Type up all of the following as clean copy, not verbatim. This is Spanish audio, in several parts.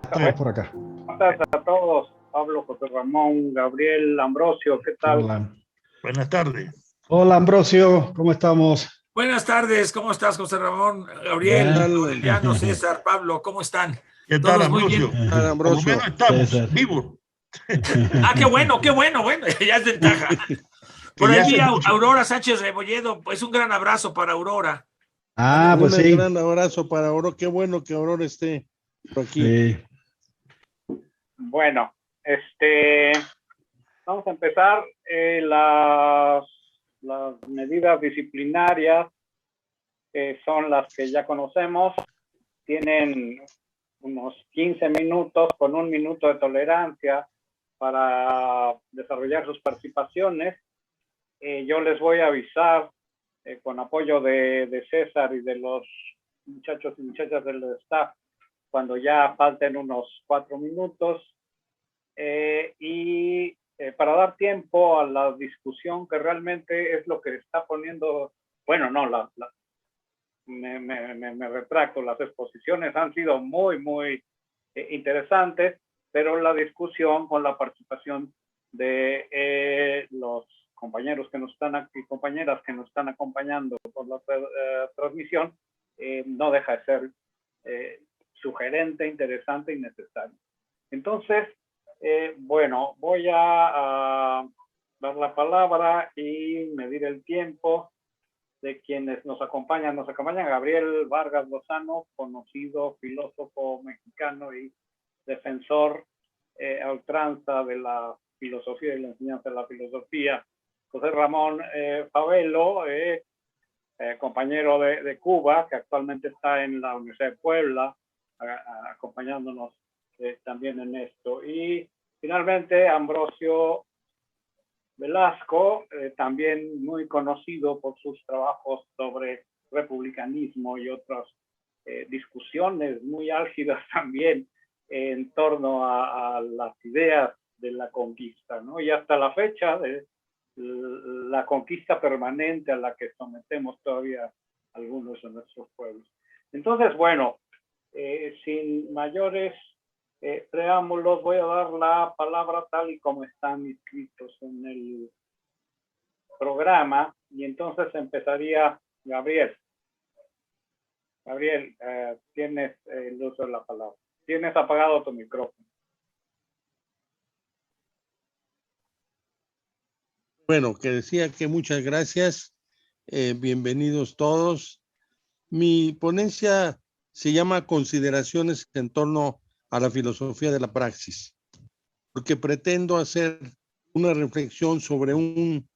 Estamos por acá. Buenas tardes a todos. Pablo, José Ramón, Gabriel, Ambrosio, ¿qué tal? Hola. Buenas tardes. Hola, Ambrosio, ¿cómo estamos? Buenas tardes, ¿cómo estás, José Ramón? Gabriel, Aureliano, César, Pablo, ¿cómo están? ¿Qué tal, ¿Todos muy Ambrosio? bien? Por lo menos estamos César. vivos. Ah, qué bueno, bueno, ya es ventaja. Por ya ahí vi hace a mucho. Aurora Sánchez Rebolledo, pues un gran abrazo para Aurora. Ah, pues Un sí. gran abrazo para Aurora. Qué bueno que Aurora esté por aquí. Sí. Bueno, vamos a empezar. Las medidas disciplinarias son las que ya conocemos. Tienen unos 15 minutos con 1 minuto de tolerancia para desarrollar sus participaciones. Yo les voy a avisar con apoyo de César y de los muchachos y muchachas del staff cuando ya falten unos 4 minutos para dar tiempo a la discusión, que realmente es lo que está poniendo, bueno, no, me retracto, las exposiciones han sido muy interesantes, pero la discusión con la participación de los compañeros que nos están y compañeras que nos están acompañando por la transmisión no deja de ser sugerente, interesante y necesario. Entonces, bueno, voy a dar la palabra y medir el tiempo de quienes nos acompañan. Nos acompaña Gabriel Vargas Lozano, conocido filósofo mexicano y defensor a ultranza de la filosofía y la enseñanza de la filosofía. José Ramón Favelo, compañero de Cuba, que actualmente está en la Universidad de Puebla, acompañándonos también en esto. Y finalmente Ambrosio Velasco, también muy conocido por sus trabajos sobre republicanismo y otras discusiones muy álgidas también en torno a las ideas de la conquista, ¿no? Y hasta la fecha de la conquista permanente a la que sometemos todavía algunos de nuestros pueblos. Entonces, bueno, sin mayores preámbulos, voy a dar la palabra tal y como están inscritos en el programa, y entonces empezaría Gabriel. Gabriel, tienes el uso de la palabra. Tienes apagado tu micrófono. Bueno, que decía que muchas gracias. Bienvenidos todos. Mi ponencia se llama Consideraciones en torno a la filosofía de la praxis, porque pretendo hacer una reflexión sobre un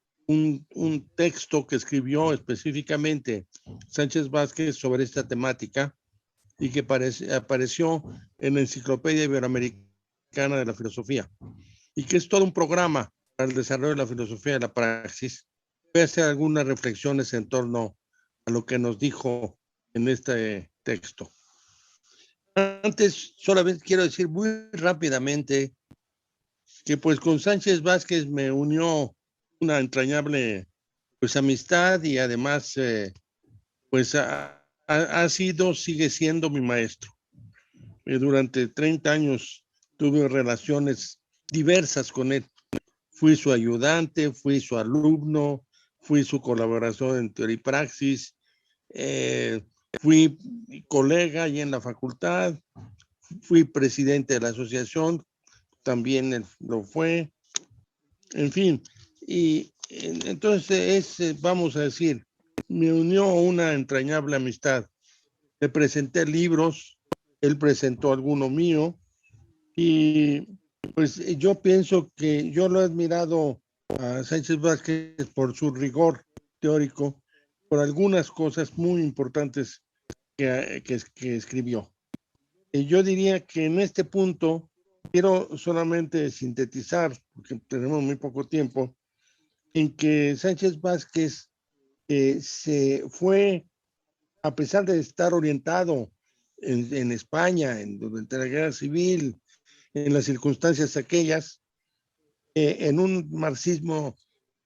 texto que escribió específicamente Sánchez Vázquez sobre esta temática y que apareció en la Enciclopedia Iberoamericana de la Filosofía, y que es todo un programa para el desarrollo de la filosofía de la praxis. Voy a hacer algunas reflexiones en torno a lo que nos dijo en este texto. Antes, solamente quiero decir muy rápidamente que pues con Sánchez Vázquez me unió una entrañable pues amistad, y además pues sigue siendo mi maestro. Durante 30 años tuve relaciones diversas con él. Fui su ayudante, fui su alumno, fui su colaborador en teoría y praxis, fui colega allí en la facultad, fui presidente de la asociación, también él lo fue, en fin. Y entonces vamos a decir, me unió una entrañable amistad. Le presenté libros, él presentó alguno mío, y pues yo pienso que yo lo he admirado a Sánchez Vázquez por su rigor teórico, por algunas cosas muy importantes que escribió. Y yo diría que en este punto quiero solamente sintetizar, porque tenemos muy poco tiempo, en que Sánchez Vázquez se fue, a pesar de estar orientado en España, durante la Guerra Civil, en las circunstancias aquellas, en un marxismo,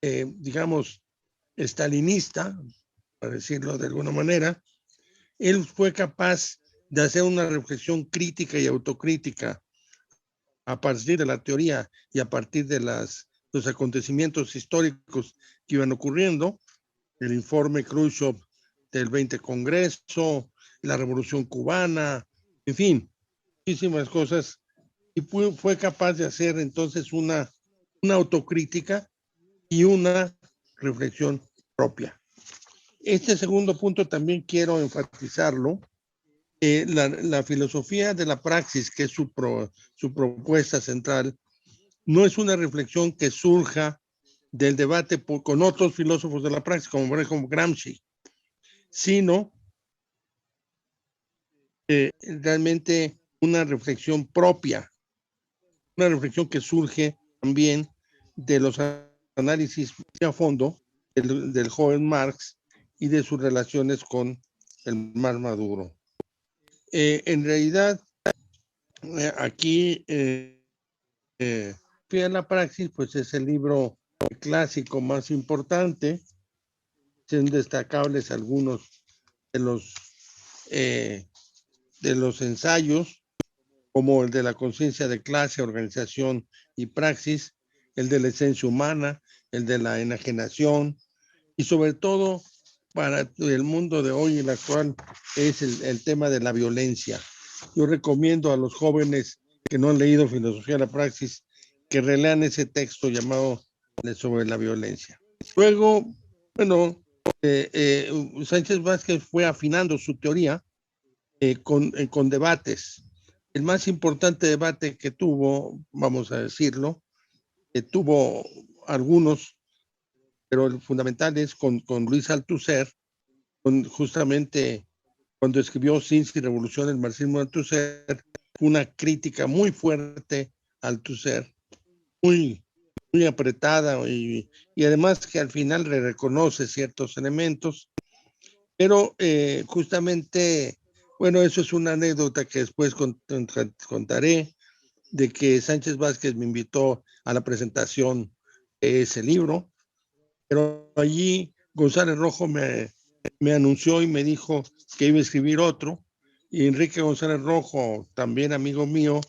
digamos, estalinista, para decirlo de alguna manera, él fue capaz de hacer una reflexión crítica y autocrítica a partir de la teoría y a partir de los acontecimientos históricos que iban ocurriendo, el informe Khrushchev del 20 Congreso, la Revolución Cubana, en fin, muchísimas cosas, y fue capaz de hacer entonces una autocrítica y una reflexión propia. Este segundo punto también quiero enfatizarlo. La filosofía de la praxis, que es su propuesta central, no es una reflexión que surja del debate con otros filósofos de la praxis, como por ejemplo Gramsci, sino realmente una reflexión propia, una reflexión que surge también de los análisis a fondo del joven Marx y de sus relaciones con el más maduro. En realidad, aquí la praxis, pues es el libro clásico más importante. Son destacables algunos de los ensayos, como el de la conciencia de clase, organización y praxis, el de la esencia humana, el de la enajenación, y sobre todo para el mundo de hoy, el actual, es el tema de la violencia. Yo recomiendo a los jóvenes que no han leído Filosofía de la Praxis que relean ese texto llamado sobre la violencia. Luego, bueno, Sánchez Vázquez fue afinando su teoría con debates. El más importante debate que tuvo, vamos a decirlo, tuvo algunos, pero el fundamental es con Luis Althusser, justamente cuando escribió Ciencia y Revolución, el marxismo de Althusser, una crítica muy fuerte a Althusser, muy apretada, y además que al final le reconoce ciertos elementos, pero justamente, bueno, eso es una anécdota que después contaré, de que Sánchez Vázquez me invitó a la presentación de ese libro, pero allí González Rojo me anunció y me dijo que iba a escribir otro, y Enrique González Rojo, también amigo mío,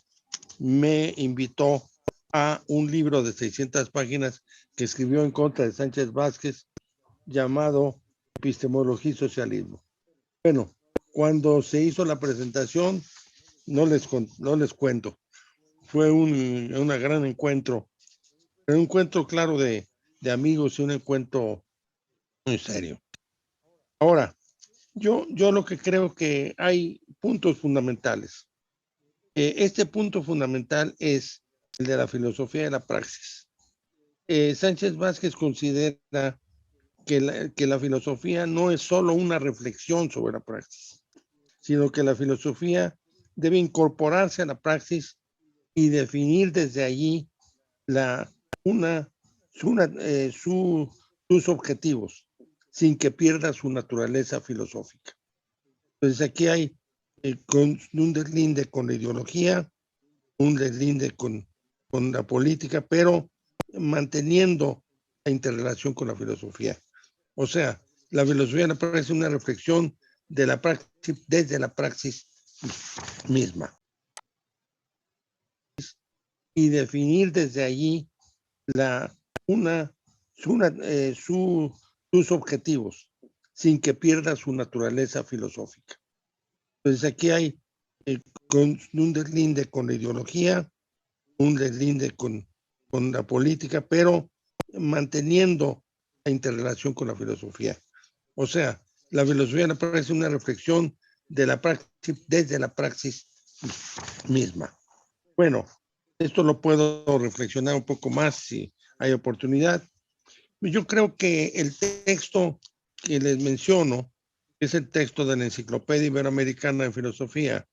me invitó a un libro de 600 páginas que escribió en contra de Sánchez Vázquez, llamado Epistemología y Socialismo. Bueno, cuando se hizo la presentación, no les cuento, fue un gran encuentro, un encuentro claro de amigos y un encuentro muy serio. Ahora, yo lo que creo que hay puntos fundamentales. Este punto fundamental es el de la filosofía de la praxis. Sánchez Vázquez considera que la filosofía no es solo una reflexión sobre la praxis, sino que la filosofía debe incorporarse a la praxis y definir desde allí sus objetivos, sin que pierda su naturaleza filosófica. Entonces aquí hay un deslinde con la ideología, un deslinde con la política, pero manteniendo la interrelación con la filosofía. O sea, la filosofía me parece una reflexión de la praxis, desde la praxis misma. Y definir desde allí sus objetivos, sin que pierda su naturaleza filosófica. Entonces aquí hay un deslinde con la ideología, un deslinde con la política, pero manteniendo la interrelación con la filosofía. O sea, la filosofía me parece una reflexión de la praxis, desde la praxis misma. Bueno, esto lo puedo reflexionar un poco más si hay oportunidad. Yo creo que el texto que les menciono es el texto de la Enciclopedia Iberoamericana de Filosofía,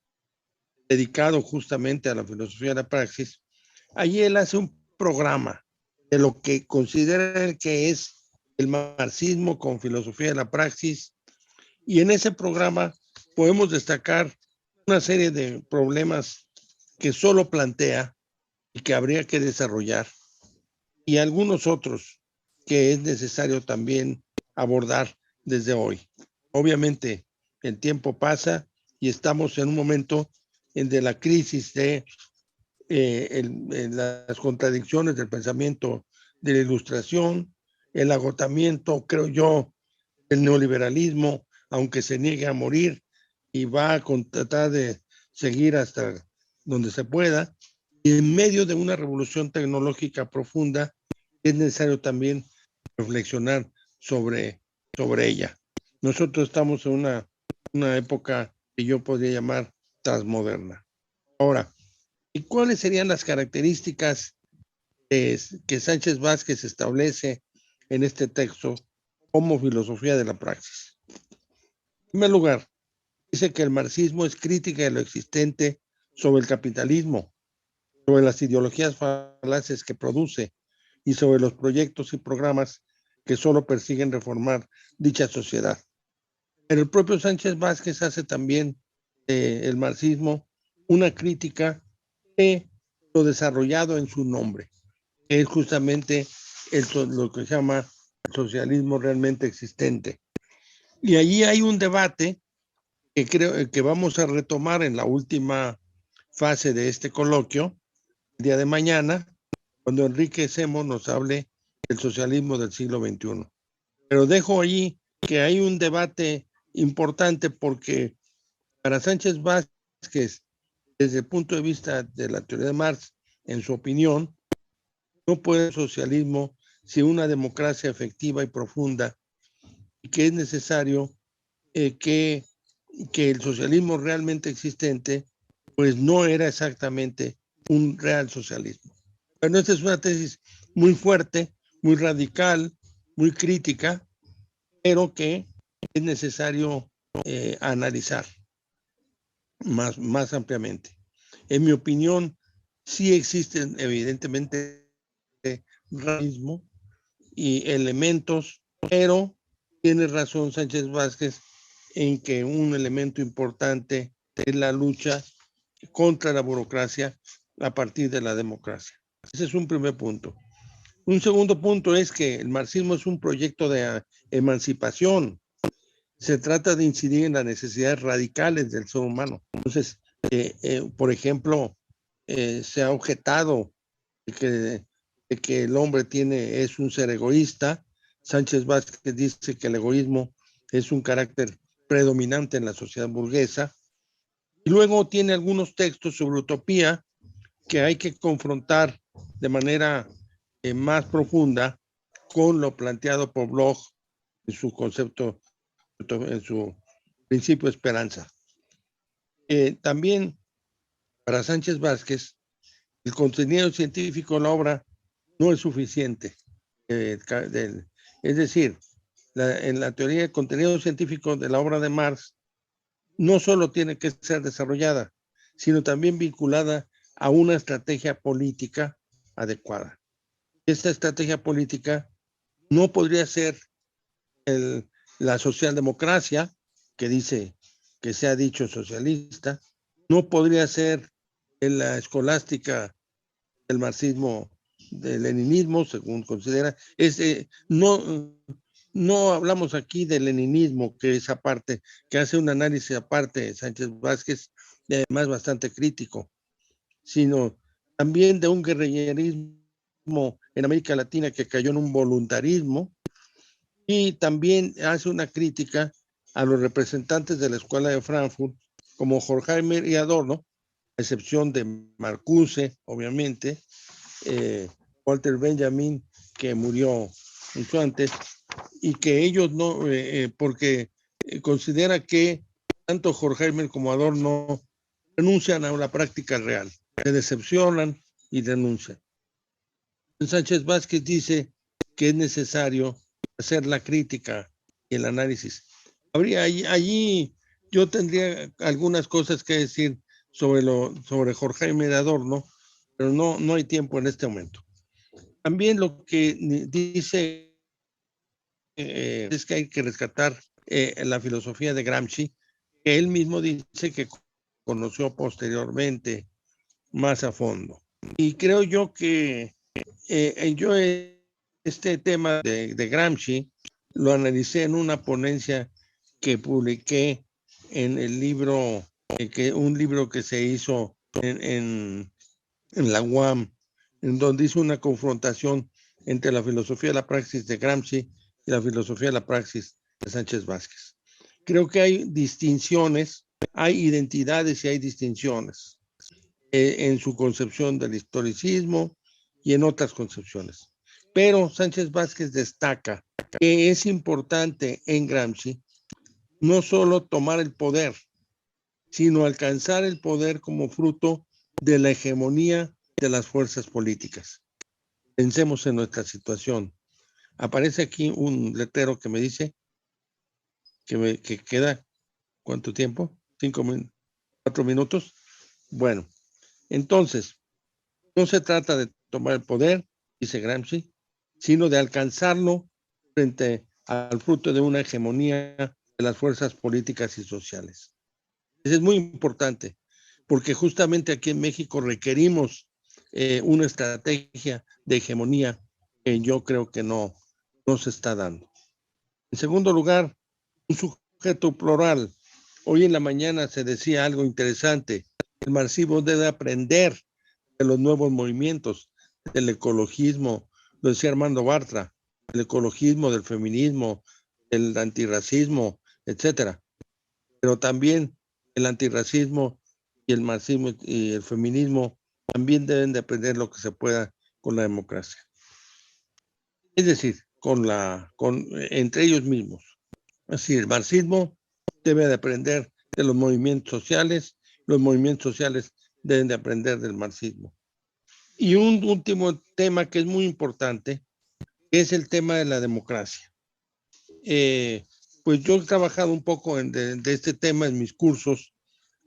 dedicado justamente a la filosofía de la praxis. Allí él hace un programa de lo que considera que es el marxismo con filosofía de la praxis, y en ese programa podemos destacar una serie de problemas que solo plantea y que habría que desarrollar, y algunos otros que es necesario también abordar desde hoy. Obviamente el tiempo pasa y estamos en un momento de la crisis de las contradicciones del pensamiento de la Ilustración, el agotamiento, creo yo, del neoliberalismo, aunque se niegue a morir y va a tratar de seguir hasta donde se pueda. Y en medio de una revolución tecnológica profunda, es necesario también reflexionar sobre ella. Nosotros estamos en una época que yo podría llamar transmoderna. Ahora, ¿y cuáles serían las características que Sánchez Vázquez establece en este texto como filosofía de la praxis? En primer lugar, dice que el marxismo es crítica de lo existente sobre el capitalismo, sobre las ideologías falaces que produce y sobre los proyectos y programas que solo persiguen reformar dicha sociedad. Pero el propio Sánchez Vázquez hace también el marxismo una crítica de lo desarrollado en su nombre, que es justamente lo que se llama el socialismo realmente existente. Y allí hay un debate que creo que vamos a retomar en la última fase de este coloquio, el día de mañana, cuando Enrique Semo nos hable del socialismo del siglo XXI. Pero dejo allí que hay un debate importante porque para Sánchez Vázquez, desde el punto de vista de la teoría de Marx, en su opinión, no puede haber socialismo sin una democracia efectiva y profunda, y que es necesario que el socialismo realmente existente, pues no era exactamente un real socialismo. Bueno, esta es una tesis muy fuerte, muy radical, muy crítica, pero que es necesario analizar más ampliamente. En mi opinión, sí existen evidentemente racismo y elementos, pero tiene razón Sánchez Vázquez en que un elemento importante es la lucha contra la burocracia a partir de la democracia. Ese es un primer punto. Un segundo punto es que el marxismo es un proyecto de emancipación. Se trata de incidir en las necesidades radicales del ser humano. Entonces, por ejemplo, se ha objetado que el hombre es un ser egoísta. Sánchez Vázquez dice que el egoísmo es un carácter predominante en la sociedad burguesa. Y luego tiene algunos textos sobre utopía que hay que confrontar de manera más profunda con lo planteado por Bloch en su concepto, en su principio de esperanza. También para Sánchez Vázquez, el contenido científico de la obra no es suficiente. Es decir, en la teoría del contenido científico de la obra de Marx no solo tiene que ser desarrollada, sino también vinculada a una estrategia política adecuada. Esta estrategia política no podría ser la socialdemocracia, que dice que se ha dicho socialista, no podría ser la escolástica del marxismo, del leninismo, según considera. No hablamos aquí del leninismo, que es aparte, que hace un análisis aparte de Sánchez Vázquez, y además bastante crítico, sino también de un guerrillerismo en América Latina que cayó en un voluntarismo, y también hace una crítica a los representantes de la Escuela de Frankfurt, como Horkheimer y Adorno, a excepción de Marcuse, obviamente, Walter Benjamin, que murió mucho antes, y que ellos no, porque considera que tanto Horkheimer como Adorno renuncian a la práctica real, se decepcionan y renuncian. Sánchez Vázquez dice que es necesario hacer la crítica y el análisis. Allí yo tendría algunas cosas que decir sobre Horkheimer y Adorno, pero no hay tiempo en este momento. También lo que dice es que hay que rescatar la filosofía de Gramsci, que él mismo dice que conoció posteriormente más a fondo. Y creo yo que este tema de Gramsci lo analicé en una ponencia que publiqué en el libro un libro que se hizo en la UAM, en donde hizo una confrontación entre la filosofía de la praxis de Gramsci y la filosofía de la praxis de Sánchez Vázquez. Creo que hay distinciones, hay identidades y hay distinciones en su concepción del historicismo y en otras concepciones. Pero Sánchez Vázquez destaca que es importante en Gramsci no solo tomar el poder, sino alcanzar el poder como fruto de la hegemonía de las fuerzas políticas. Pensemos en nuestra situación. Aparece aquí un letrero que me dice que queda, ¿cuánto tiempo? 4 minutos. Bueno, entonces, no se trata de tomar el poder, dice Gramsci, sino de alcanzarlo frente al fruto de una hegemonía de las fuerzas políticas y sociales. Eso es muy importante, porque justamente aquí en México requerimos una estrategia de hegemonía que yo creo que no se está dando. En segundo lugar, un sujeto plural. Hoy en la mañana se decía algo interesante. El marxismo debe aprender de los nuevos movimientos, del ecologismo, lo decía Armando Bartra, del ecologismo, del feminismo, del antirracismo, etcétera. Pero también el antirracismo y el marxismo y el feminismo también deben de aprender lo que se pueda con la democracia. Es decir, entre ellos mismos. Así, el marxismo debe de aprender de los movimientos sociales deben de aprender del marxismo. Y un último tema que es muy importante es el tema de la democracia. Pues yo he trabajado un poco de este tema en mis cursos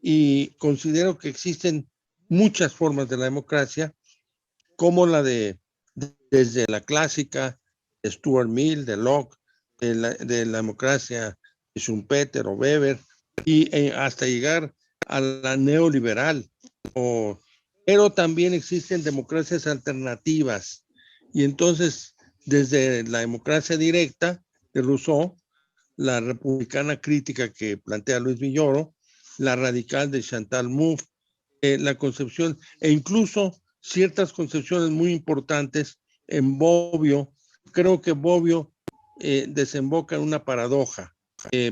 y considero que existen muchas formas de la democracia, como la desde la clásica, de Stuart Mill, de Locke, de la democracia de Schumpeter o Weber, y hasta llegar a la neoliberal. Pero también existen democracias alternativas. Y entonces, desde la democracia directa de Rousseau, la republicana crítica que plantea Luis Villoro, la radical de Chantal Mouffe, la concepción, e incluso ciertas concepciones muy importantes en Bobbio. Creo que Bobbio desemboca en una paradoja,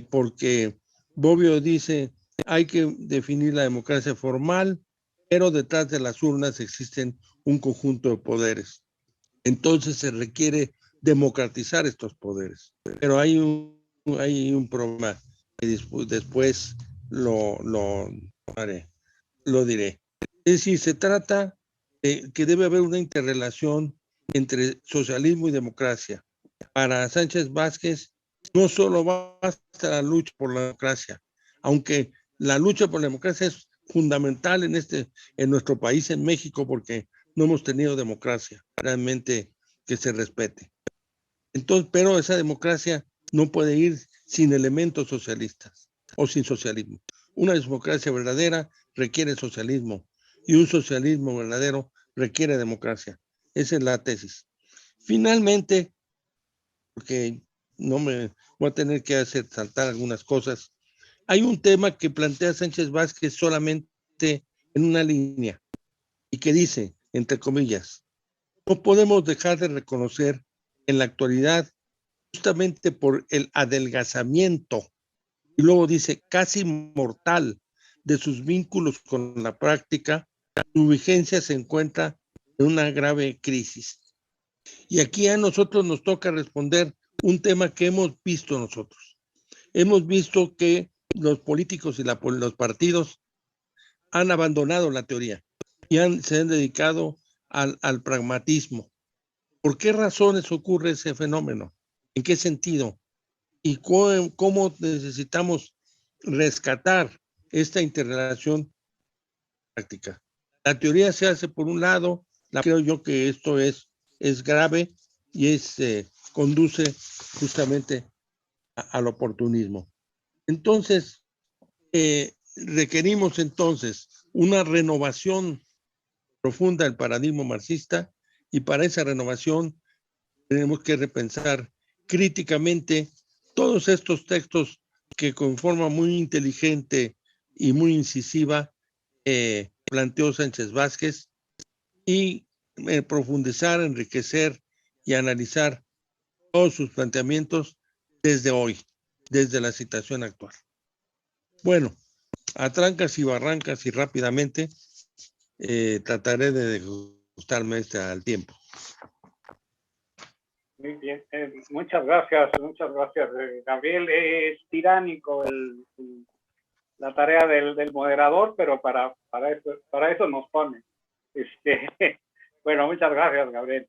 porque Bobbio dice, hay que definir la democracia formal, pero detrás de las urnas existen un conjunto de poderes. Entonces se requiere democratizar estos poderes. Pero hay un problema que después lo diré. Es decir, se trata de que debe haber una interrelación entre socialismo y democracia. Para Sánchez Vázquez no solo basta la lucha por la democracia, aunque la lucha por la democracia es fundamental en nuestro país, en México, porque no hemos tenido democracia realmente que se respete. Entonces, pero esa democracia no puede ir sin elementos socialistas o sin socialismo. Una democracia verdadera requiere socialismo y un socialismo verdadero requiere democracia. Esa es la tesis. Finalmente, porque no me voy a tener que hacer saltar algunas cosas, hay un tema que plantea Sánchez Vázquez solamente en una línea y que dice, entre comillas, no podemos dejar de reconocer en la actualidad, justamente por el adelgazamiento, y luego dice, casi mortal, de sus vínculos con la práctica, su vigencia se encuentra en una grave crisis. Y aquí a nosotros nos toca responder un tema que hemos visto nosotros. Hemos visto que los políticos y los partidos han abandonado la teoría y se han dedicado al pragmatismo. ¿Por qué razones ocurre ese fenómeno? ¿En qué sentido? ¿Y cómo necesitamos rescatar esta interrelación práctica? La teoría se hace por un lado, creo yo que esto es grave y conduce justamente al oportunismo. Entonces, requerimos entonces una renovación profunda del paradigma marxista, y para esa renovación tenemos que repensar críticamente todos estos textos que con forma muy inteligente y muy incisiva planteó Sánchez Vázquez y profundizar, enriquecer y analizar todos sus planteamientos desde hoy, desde la situación actual. Bueno, a trancas y barrancas y rápidamente trataré de ajustarme al tiempo. Muy bien, muchas gracias, Gabriel. Es tiránico la tarea del moderador, pero para eso nos pone. Bueno, muchas gracias, Gabriel.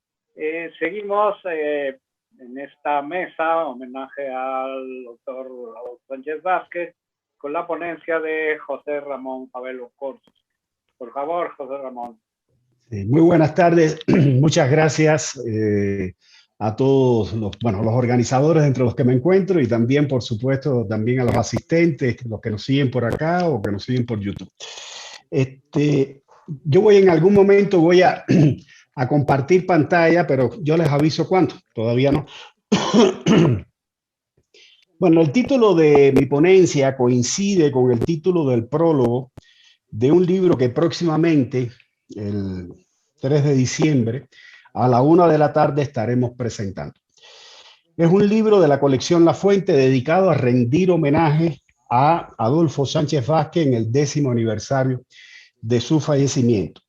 Seguimos en esta mesa, homenaje al doctor Sánchez Vázquez, con la ponencia de José Ramón Fabelo Corsos. Por favor, José Ramón. Muy buenas tardes, muchas gracias a todos los organizadores entre los que me encuentro y también, por supuesto, también a los asistentes, los que nos siguen por acá o que nos siguen por YouTube. Yo en algún momento voy a compartir pantalla, pero yo les aviso cuándo, todavía no. Bueno, el título de mi ponencia coincide con el título del prólogo de un libro que próximamente, el 3 de diciembre, a la 1 de la tarde estaremos presentando. Es un libro de la colección La Fuente dedicado a rendir homenaje a Adolfo Sánchez Vázquez en el 10º aniversario de su fallecimiento.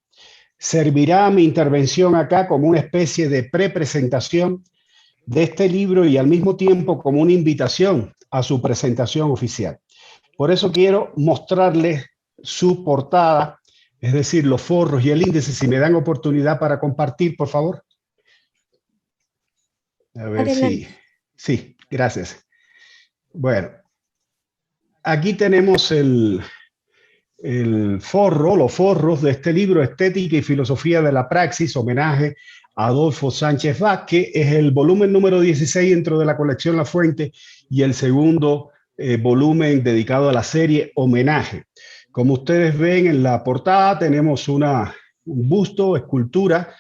Servirá mi intervención acá como una especie de prepresentación de este libro y al mismo tiempo como una invitación a su presentación oficial. Por eso quiero mostrarles su portada, es decir, los forros y el índice, si me dan oportunidad para compartir, por favor. A ver si... Sí, gracias. Bueno, aquí tenemos los forros de este libro, Estética y Filosofía de la Praxis, homenaje a Adolfo Sánchez Vázquez. Es el volumen número 16 dentro de la colección La Fuente y el segundo volumen dedicado a la serie Homenaje. Como ustedes ven en la portada tenemos un busto, escultura,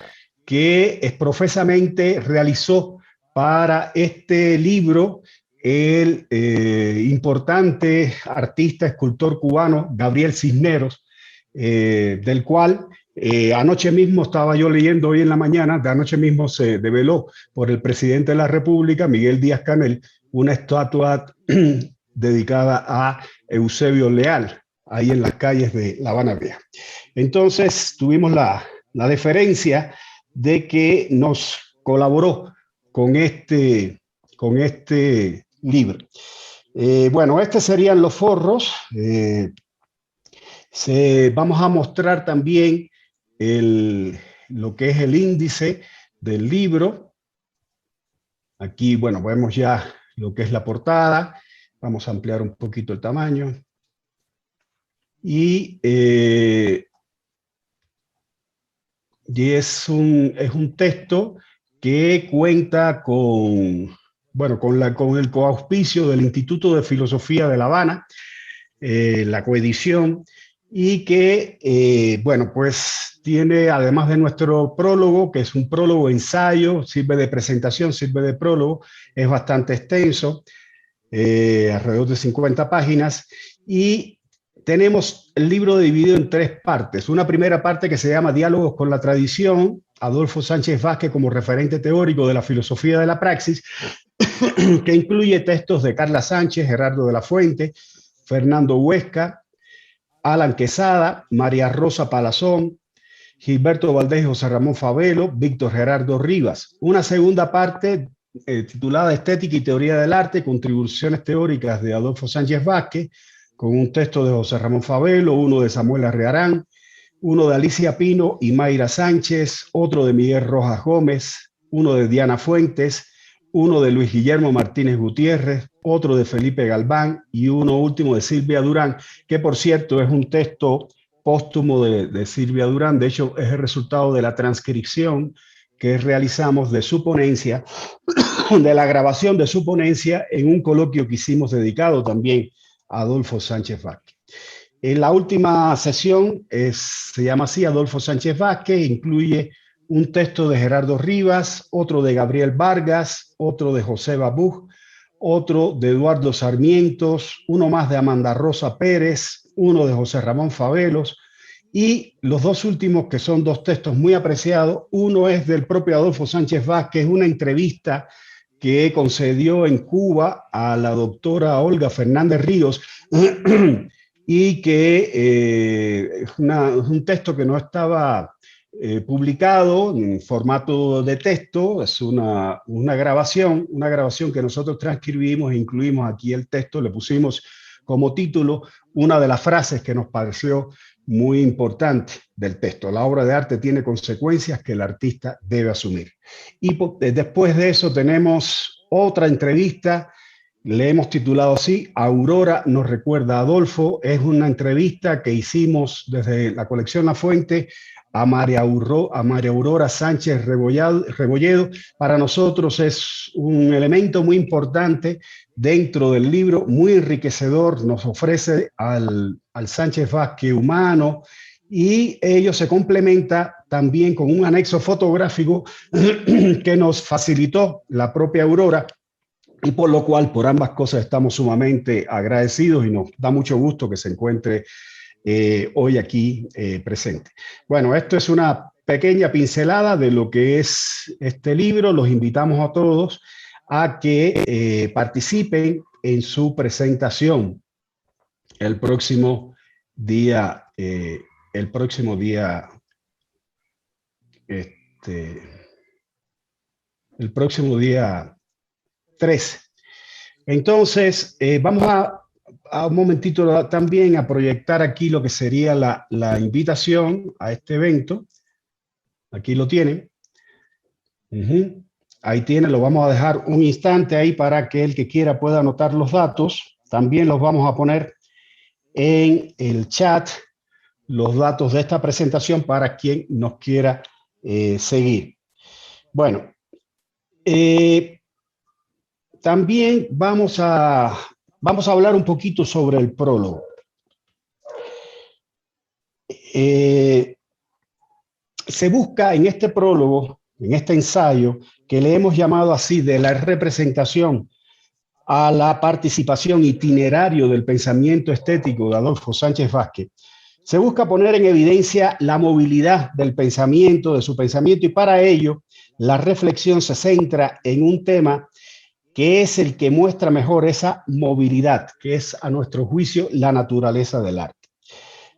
que profesamente realizó para este libro el importante artista, escultor cubano Gabriel Cisneros, del cual anoche mismo estaba yo leyendo, hoy en la mañana, de anoche mismo se develó por el presidente de la República, Miguel Díaz-Canel, una estatua dedicada a Eusebio Leal, ahí en las calles de La Habana Vieja. Entonces tuvimos la deferencia de que nos colaboró con este libro. Bueno, estos serían los forros. Vamos a mostrar también lo que es el índice del libro. Aquí, bueno, vemos ya lo que es la portada. Vamos a ampliar un poquito el tamaño. Y es un texto que cuenta con el coauspicio del Instituto de Filosofía de La Habana, la coedición, y que, pues tiene, además de nuestro prólogo, que es un prólogo ensayo, sirve de presentación, sirve de prólogo, es bastante extenso, alrededor de 50 páginas, y tenemos el libro dividido en 3 partes. Una primera parte que se llama Diálogos con la Tradición, Adolfo Sánchez Vázquez como referente teórico de la filosofía de la praxis, que incluye textos de Carla Sánchez, Gerardo de la Fuente, Fernando Huesca, Alan Quesada, María Rosa Palazón, Gilberto Valdés y José Ramón Fabelo, Víctor Gerardo Rivas. Una segunda parte titulada Estética y Teoría del Arte, contribuciones teóricas de Adolfo Sánchez Vázquez, con un texto de José Ramón Fabelo, uno de Samuel Arrearán, uno de Alicia Pino y Mayra Sánchez, otro de Miguel Rojas Gómez, uno de Diana Fuentes, uno de Luis Guillermo Martínez Gutiérrez, otro de Felipe Galván y uno último de Silvia Durán, que por cierto es un texto póstumo de Silvia Durán. De hecho, es el resultado de la transcripción que realizamos de su ponencia, de la grabación de su ponencia en un coloquio que hicimos dedicado también a Adolfo Sánchez Vázquez. En la última sesión se llama así, Adolfo Sánchez Vázquez, incluye un texto de Gerardo Rivas, otro de Gabriel Vargas, otro de José Babuj, otro de Eduardo Sarmientos, uno más de Amanda Rosa Pérez, uno de José Ramón Favelos, y los dos últimos, que son dos textos muy apreciados. Uno es del propio Adolfo Sánchez Vázquez, una entrevista que concedió en Cuba a la doctora Olga Fernández Ríos, y que es un texto que no estaba publicado en formato de texto. Es una grabación que nosotros transcribimos e incluimos aquí el texto. Le pusimos como título una de las frases que nos pareció muy importante del texto: la obra de arte tiene consecuencias que el artista debe asumir. Y después de eso tenemos otra entrevista, le hemos titulado así: Aurora nos recuerda a Adolfo. Es una entrevista que hicimos desde la colección La Fuente a María Aurora Sánchez Rebolledo. Para nosotros es un elemento muy importante dentro del libro, muy enriquecedor. Nos ofrece al Sánchez Vázquez humano, y ello se complementa también con un anexo fotográfico que nos facilitó la propia Aurora, y por lo cual, por ambas cosas, estamos sumamente agradecidos y nos da mucho gusto que se encuentre hoy aquí presente. Bueno, esto es una pequeña pincelada de lo que es este libro. Los invitamos a todos a que participen en su presentación el próximo día 13. Entonces, vamos a un momentito también a proyectar aquí lo que sería la invitación a este evento. Aquí lo tienen. Ahí tienen, lo vamos a dejar un instante ahí para que el que quiera pueda anotar los datos. También los vamos a poner en el chat, los datos de esta presentación, para quien nos quiera seguir. Bueno, también vamos a hablar un poquito sobre el prólogo. Se busca en este prólogo, en este ensayo, que le hemos llamado así, de la representación a la participación, itinerario del pensamiento estético de Adolfo Sánchez Vázquez, se busca poner en evidencia la movilidad del pensamiento, de su pensamiento, y para ello la reflexión se centra en un tema que es el que muestra mejor esa movilidad, que es, a nuestro juicio, la naturaleza del arte.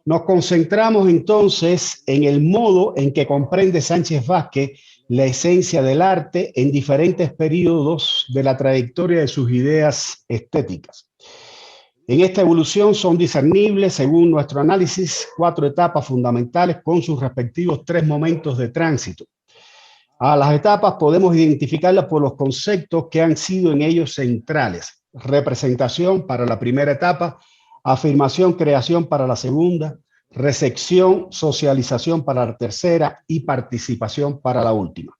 Nos concentramos entonces en el modo en que comprende Sánchez Vázquez la esencia del arte en diferentes periodos de la trayectoria de sus ideas estéticas. En esta evolución son discernibles, según nuestro análisis, 4 etapas fundamentales con sus respectivos 3 momentos de tránsito. A las etapas podemos identificarlas por los conceptos que han sido en ellos centrales: representación para la primera etapa, afirmación, creación para la segunda, recepción, socialización para la tercera y participación para la última.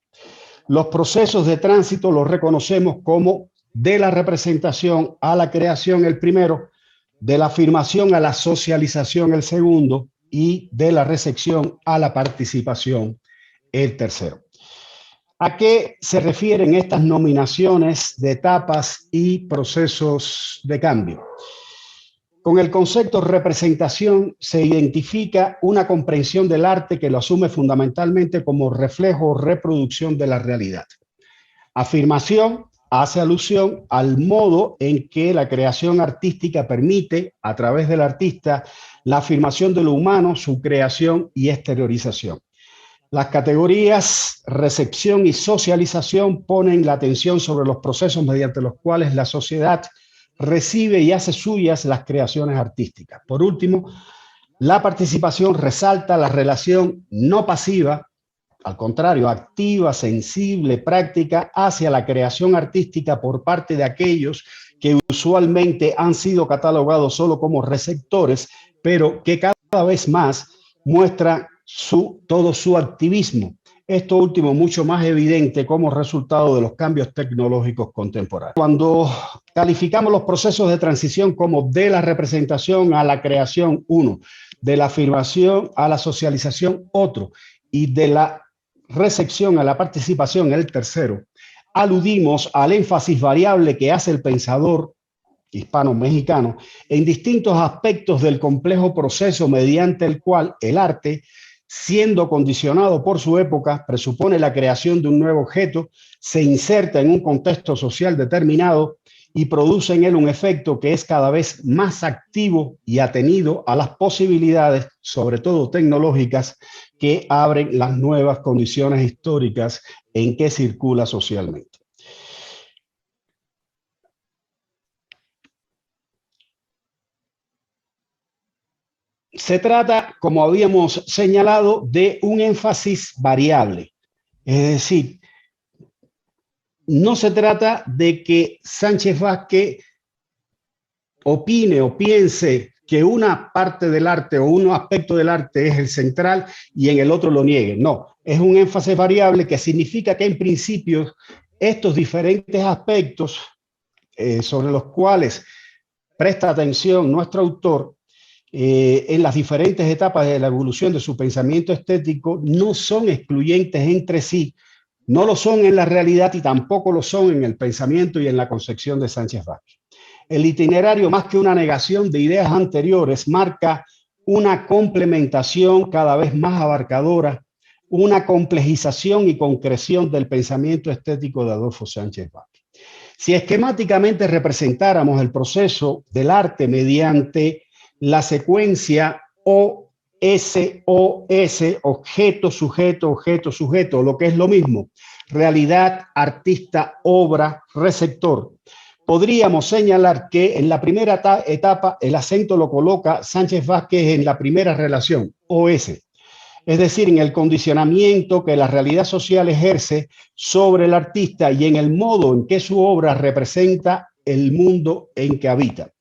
Los procesos de tránsito los reconocemos como de la representación a la creación el primero, de la afirmación a la socialización el segundo, y de la recepción a la participación el tercero. ¿A qué se refieren estas nominaciones de etapas y procesos de cambio? Con el concepto representación se identifica una comprensión del arte que lo asume fundamentalmente como reflejo o reproducción de la realidad. Afirmación hace alusión al modo en que la creación artística permite, a través del artista, la afirmación de lo humano, su creación y exteriorización. Las categorías recepción y socialización ponen la atención sobre los procesos mediante los cuales la sociedad recibe y hace suyas las creaciones artísticas. Por último, la participación resalta la relación no pasiva, al contrario, activa, sensible, práctica, hacia la creación artística por parte de aquellos que usualmente han sido catalogados solo como receptores, pero que cada vez más muestran todo su activismo. Esto último mucho más evidente como resultado de los cambios tecnológicos contemporáneos. Cuando calificamos los procesos de transición como de la representación a la creación, uno, de la afirmación a la socialización, otro, y de la recepción a la participación, el tercero, aludimos al énfasis variable que hace el pensador hispano-mexicano, en distintos aspectos del complejo proceso mediante el cual el arte, siendo condicionado por su época, presupone la creación de un nuevo objeto, se inserta en un contexto social determinado y produce en él un efecto que es cada vez más activo y atenido a las posibilidades, sobre todo tecnológicas, que abren las nuevas condiciones históricas en que circula socialmente. Se trata, como habíamos señalado, de un énfasis variable. Es decir, no se trata de que Sánchez Vázquez opine o piense que una parte del arte o un aspecto del arte es el central y en el otro lo niegue. No, es un énfasis variable que significa que en principio estos diferentes aspectos sobre los cuales presta atención nuestro autor en las diferentes etapas de la evolución de su pensamiento estético no son excluyentes entre sí, no lo son en la realidad y tampoco lo son en el pensamiento y en la concepción de Sánchez Vázquez. El itinerario, más que una negación de ideas anteriores, marca una complementación cada vez más abarcadora, una complejización y concreción del pensamiento estético de Adolfo Sánchez Vázquez. Si esquemáticamente representáramos el proceso del arte mediante la secuencia OS, objeto, sujeto, objeto, sujeto, lo que es lo mismo, realidad, artista, obra, receptor, podríamos señalar que en la primera etapa el acento lo coloca Sánchez Vázquez en la primera relación, OS, es decir, en el condicionamiento que la realidad social ejerce sobre el artista y en el modo en que su obra representa el mundo en que habita.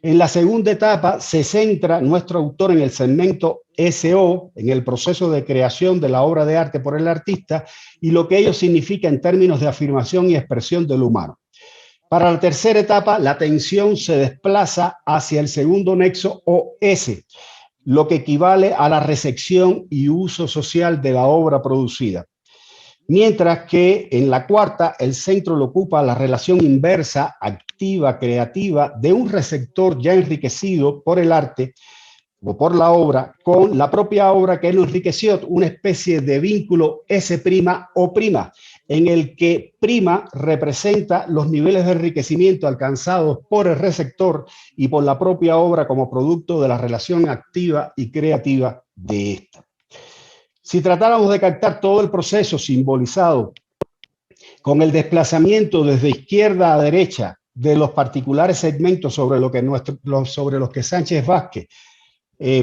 En la segunda etapa se centra nuestro autor en el segmento SO, en el proceso de creación de la obra de arte por el artista y lo que ello significa en términos de afirmación y expresión del humano. Para la tercera etapa, la atención se desplaza hacia el segundo nexo OS, lo que equivale a la recepción y uso social de la obra producida. Mientras que en la cuarta el centro lo ocupa la relación inversa, activa, creativa, de un receptor ya enriquecido por el arte o por la obra, con la propia obra que lo enriqueció, una especie de vínculo S' o', en el que prima representa los niveles de enriquecimiento alcanzados por el receptor y por la propia obra como producto de la relación activa y creativa de esta. Si tratáramos de captar todo el proceso simbolizado con el desplazamiento desde izquierda a derecha de los particulares segmentos sobre los que Sánchez Vázquez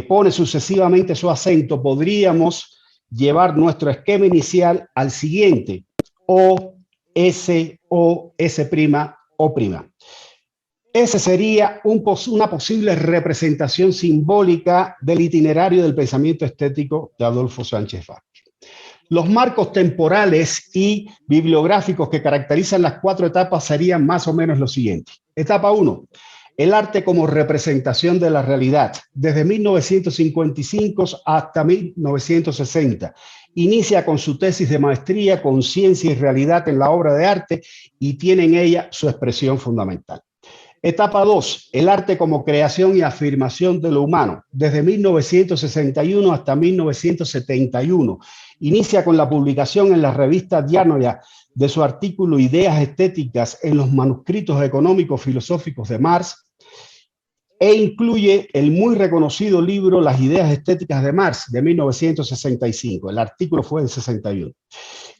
pone sucesivamente su acento, podríamos llevar nuestro esquema inicial al siguiente: O, S, O, S', O'. Esa sería una posible representación simbólica del itinerario del pensamiento estético de Adolfo Sánchez Vázquez. Los marcos temporales y bibliográficos que caracterizan las cuatro etapas serían más o menos los siguientes. Etapa 1. El arte como representación de la realidad, desde 1955 hasta 1960. Inicia con su tesis de maestría, Conciencia y Realidad en la obra de arte, y tiene en ella su expresión fundamental. Etapa 2, el arte como creación y afirmación de lo humano, desde 1961 hasta 1971. Inicia con la publicación en la revista Dianoia de su artículo Ideas estéticas en los manuscritos económicos filosóficos de Marx, e incluye el muy reconocido libro Las ideas estéticas de Marx, de 1965. El artículo fue del 61.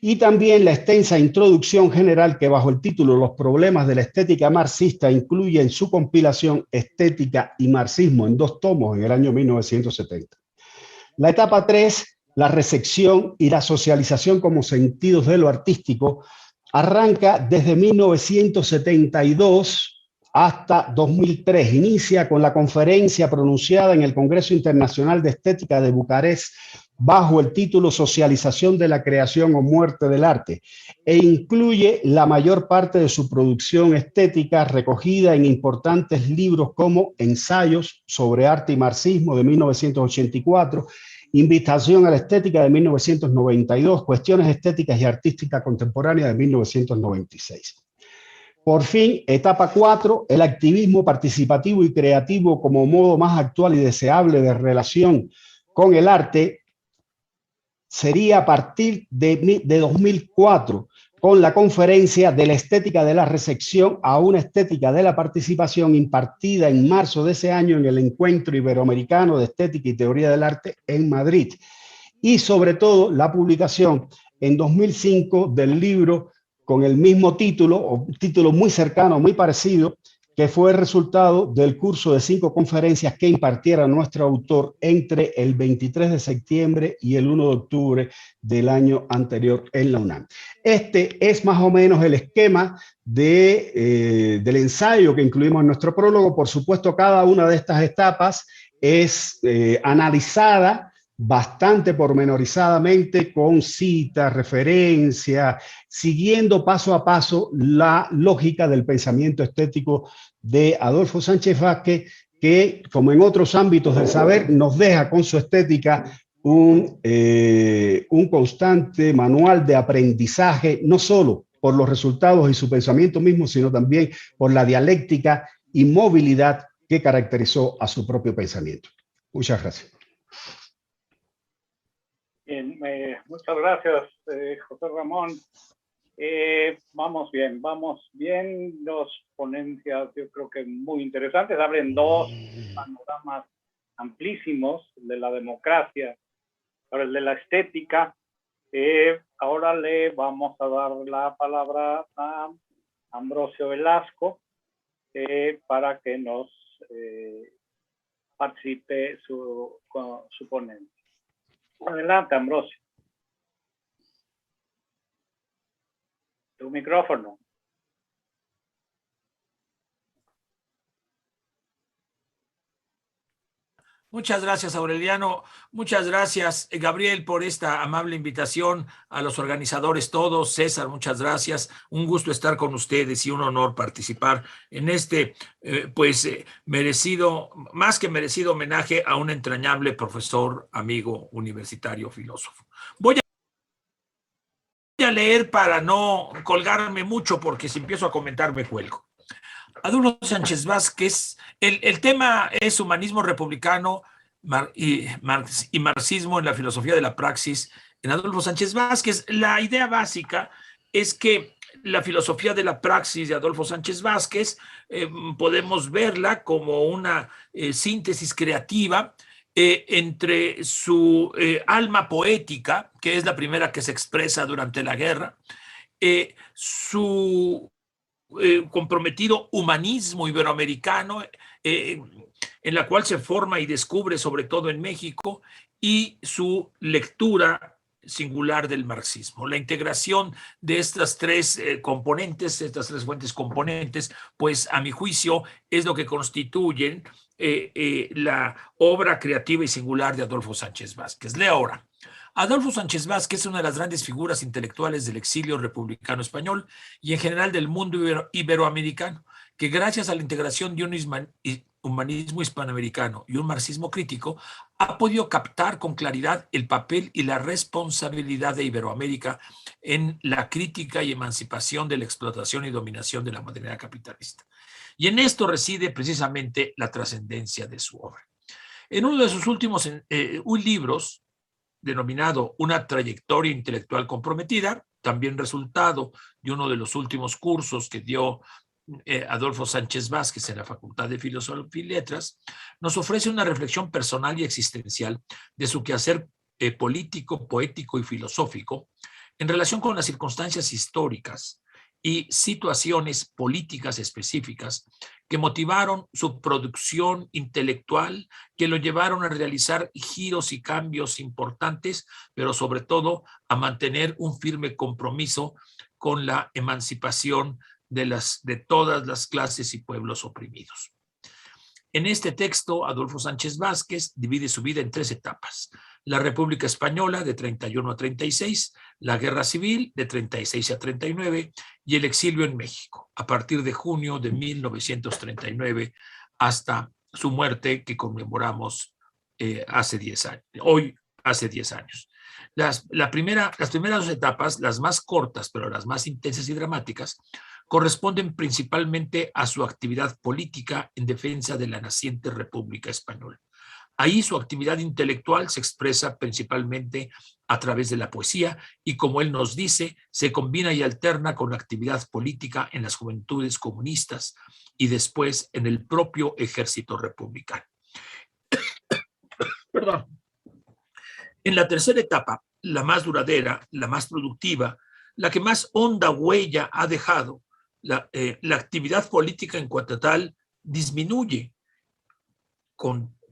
Y también la extensa introducción general que bajo el título Los problemas de la estética marxista incluye en su compilación Estética y Marxismo en 2 tomos en el año 1970. La etapa 3, la recepción y la socialización como sentidos de lo artístico, arranca desde 1972 hasta 2003. Inicia con la conferencia pronunciada en el Congreso Internacional de Estética de Bucarest bajo el título Socialización de la creación o muerte del arte, e incluye la mayor parte de su producción estética recogida en importantes libros como Ensayos sobre arte y marxismo de 1984, Invitación a la estética de 1992, Cuestiones estéticas y artística contemporánea de 1996. Por fin, etapa 4, el activismo participativo y creativo como modo más actual y deseable de relación con el arte, sería a partir de 2004, con la conferencia de la estética de la recepción a una estética de la participación, impartida en marzo de ese año en el Encuentro Iberoamericano de Estética y Teoría del Arte en Madrid. Y sobre todo la publicación en 2005 del libro con el mismo título, o un título muy cercano, muy parecido, que fue el resultado del curso de 5 conferencias que impartiera nuestro autor entre el 23 de septiembre y el 1 de octubre del año anterior en la UNAM. Este es más o menos el esquema del ensayo que incluimos en nuestro prólogo. Por supuesto, cada una de estas etapas es analizada bastante pormenorizadamente, con citas, referencias, siguiendo paso a paso la lógica del pensamiento estético de Adolfo Sánchez Vázquez, que, como en otros ámbitos del saber, nos deja con su estética un constante manual de aprendizaje, no solo por los resultados y su pensamiento mismo, sino también por la dialéctica y movilidad que caracterizó a su propio pensamiento. Muchas gracias. Bien, muchas gracias, José Ramón. Vamos bien, dos ponencias yo creo que muy interesantes, abren dos panoramas amplísimos de la democracia, ahora el de la estética. Ahora le vamos a dar la palabra a Ambrosio Velasco para que nos participe su ponencia. Adelante, Ambrosio. Tu micrófono. Muchas gracias, Aureliano. Muchas gracias, Gabriel, por esta amable invitación. A los organizadores todos. César, muchas gracias. Un gusto estar con ustedes y un honor participar en este, merecido, más que merecido homenaje a un entrañable profesor, amigo, universitario, filósofo. Voy a leer para no colgarme mucho, porque si empiezo a comentar me cuelgo. Adolfo Sánchez Vázquez, el tema es humanismo republicano y marxismo en la filosofía de la praxis en Adolfo Sánchez Vázquez. La idea básica es que la filosofía de la praxis de Adolfo Sánchez Vázquez podemos verla como una síntesis creativa entre su alma poética, que es la primera que se expresa durante la guerra, su comprometido humanismo iberoamericano, en la cual se forma y descubre sobre todo en México, y su lectura singular del marxismo. La integración de estas tres componentes, estas tres fuentes componentes, pues a mi juicio es lo que constituyen la obra creativa y singular de Adolfo Sánchez Vázquez. Leo ahora. Adolfo Sánchez Vázquez es una de las grandes figuras intelectuales del exilio republicano español y en general del mundo iberoamericano, que gracias a la integración de un humanismo hispanoamericano y un marxismo crítico, ha podido captar con claridad el papel y la responsabilidad de Iberoamérica en la crítica y emancipación de la explotación y dominación de la modernidad capitalista. Y en esto reside precisamente la trascendencia de su obra. En uno de sus últimos libros, denominado Una trayectoria intelectual comprometida, también resultado de uno de los últimos cursos que dio Adolfo Sánchez Vázquez en la Facultad de Filosofía y Letras, nos ofrece una reflexión personal y existencial de su quehacer político, poético y filosófico en relación con las circunstancias históricas y situaciones políticas específicas que motivaron su producción intelectual, que lo llevaron a realizar giros y cambios importantes, pero sobre todo a mantener un firme compromiso con la emancipación de todas las clases y pueblos oprimidos. En este texto, Adolfo Sánchez Vázquez divide su vida en 3 etapas: la República Española de 31 a 36, la Guerra Civil de 36 a 39 y el exilio en México, a partir de junio de 1939 hasta su muerte, que conmemoramos hace 10 años, hoy hace 10 años. Las primeras 2 etapas, las más cortas, pero las más intensas y dramáticas, corresponden principalmente a su actividad política en defensa de la naciente República Española. Ahí su actividad intelectual se expresa principalmente a través de la poesía y, como él nos dice, se combina y alterna con la actividad política en las juventudes comunistas y después en el propio ejército republicano. Perdón. En la tercera etapa, la más duradera, la más productiva, la que más honda huella ha dejado, la actividad política en cuanto a tal disminuye,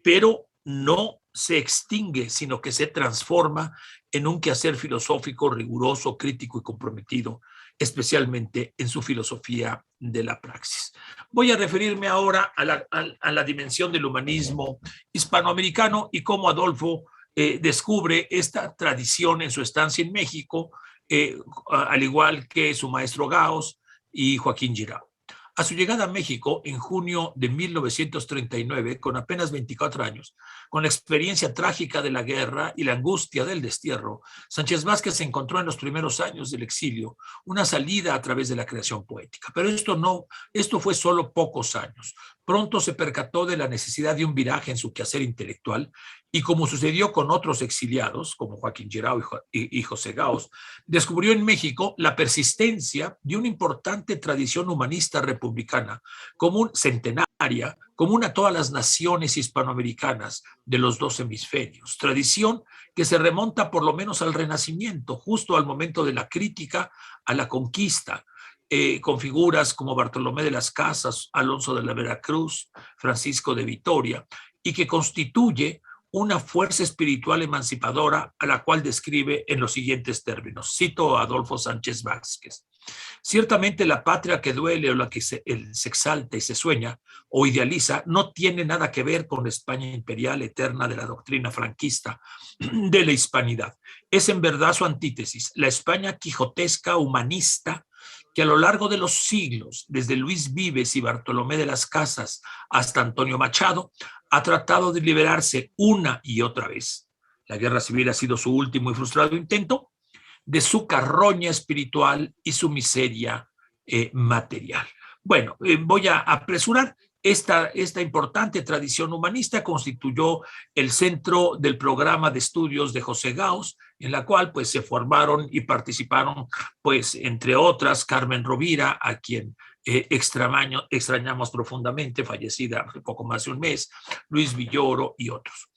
pero no se extingue, sino que se transforma en un quehacer filosófico riguroso, crítico y comprometido, especialmente en su filosofía de la praxis. Voy a referirme ahora a la dimensión del humanismo hispanoamericano y cómo Adolfo descubre esta tradición en su estancia en México, al igual que su maestro Gauss y Joaquín Girau. A su llegada a México en junio de 1939, con apenas 24 años, con la experiencia trágica de la guerra y la angustia del destierro, Sánchez Vázquez encontró en los primeros años del exilio una salida a través de la creación poética. Pero esto fue solo pocos años. Pronto se percató de la necesidad de un viraje en su quehacer intelectual y, como sucedió con otros exiliados, como Joaquín Girau y José Gauss, descubrió en México la persistencia de una importante tradición humanista republicana, centenaria, común a todas las naciones hispanoamericanas de los dos hemisferios. Tradición que se remonta por lo menos al Renacimiento, justo al momento de la crítica a la conquista, con figuras como Bartolomé de las Casas, Alonso de la Veracruz, Francisco de Vitoria, y que constituye una fuerza espiritual emancipadora a la cual describe en los siguientes términos. Cito a Adolfo Sánchez Vázquez. Ciertamente la patria que duele o la que se exalta y se sueña o idealiza no tiene nada que ver con la España imperial eterna de la doctrina franquista de la hispanidad. Es en verdad su antítesis, la España quijotesca humanista que a lo largo de los siglos, desde Luis Vives y Bartolomé de las Casas hasta Antonio Machado, ha tratado de liberarse una y otra vez. La guerra civil ha sido su último y frustrado intento, de su carroña espiritual y su miseria material. Bueno, voy a apresurar. Esta importante tradición humanista constituyó el centro del programa de estudios de José Gauss, en la cual pues se formaron y participaron, pues entre otras, Carmen Rovira, a quien extrañamos profundamente, fallecida hace poco más de un mes, Luis Villoro y otros.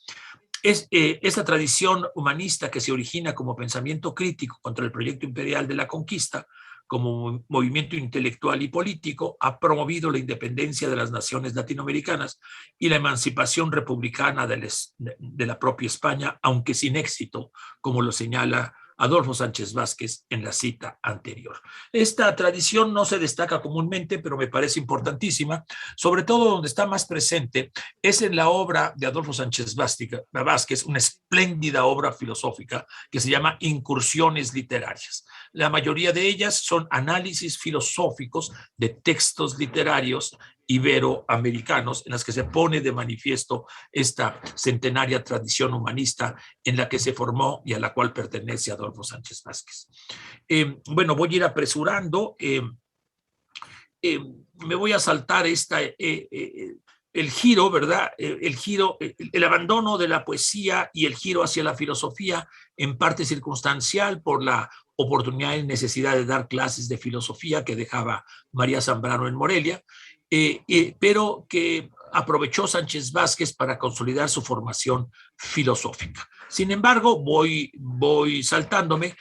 Esta tradición humanista que se origina como pensamiento crítico contra el proyecto imperial de la conquista, como movimiento intelectual y político, ha promovido la independencia de las naciones latinoamericanas y la emancipación republicana de la propia España, aunque sin éxito, como lo señala Adolfo Sánchez Vázquez en la cita anterior. Esta tradición no se destaca comúnmente, pero me parece importantísima, sobre todo donde está más presente es en la obra de Adolfo Sánchez Vázquez, una espléndida obra filosófica que se llama Incursiones Literarias. La mayoría de ellas son análisis filosóficos de textos literarios iberoamericanos en las que se pone de manifiesto esta centenaria tradición humanista en la que se formó y a la cual pertenece Adolfo Sánchez Vázquez. Bueno, voy a ir apresurando. Me voy a saltar el giro, ¿verdad? El abandono de la poesía y el giro hacia la filosofía, en parte circunstancial por la oportunidad y necesidad de dar clases de filosofía que dejaba María Zambrano en Morelia, pero que aprovechó Sánchez Vázquez para consolidar su formación filosófica. Sin embargo, voy saltándome,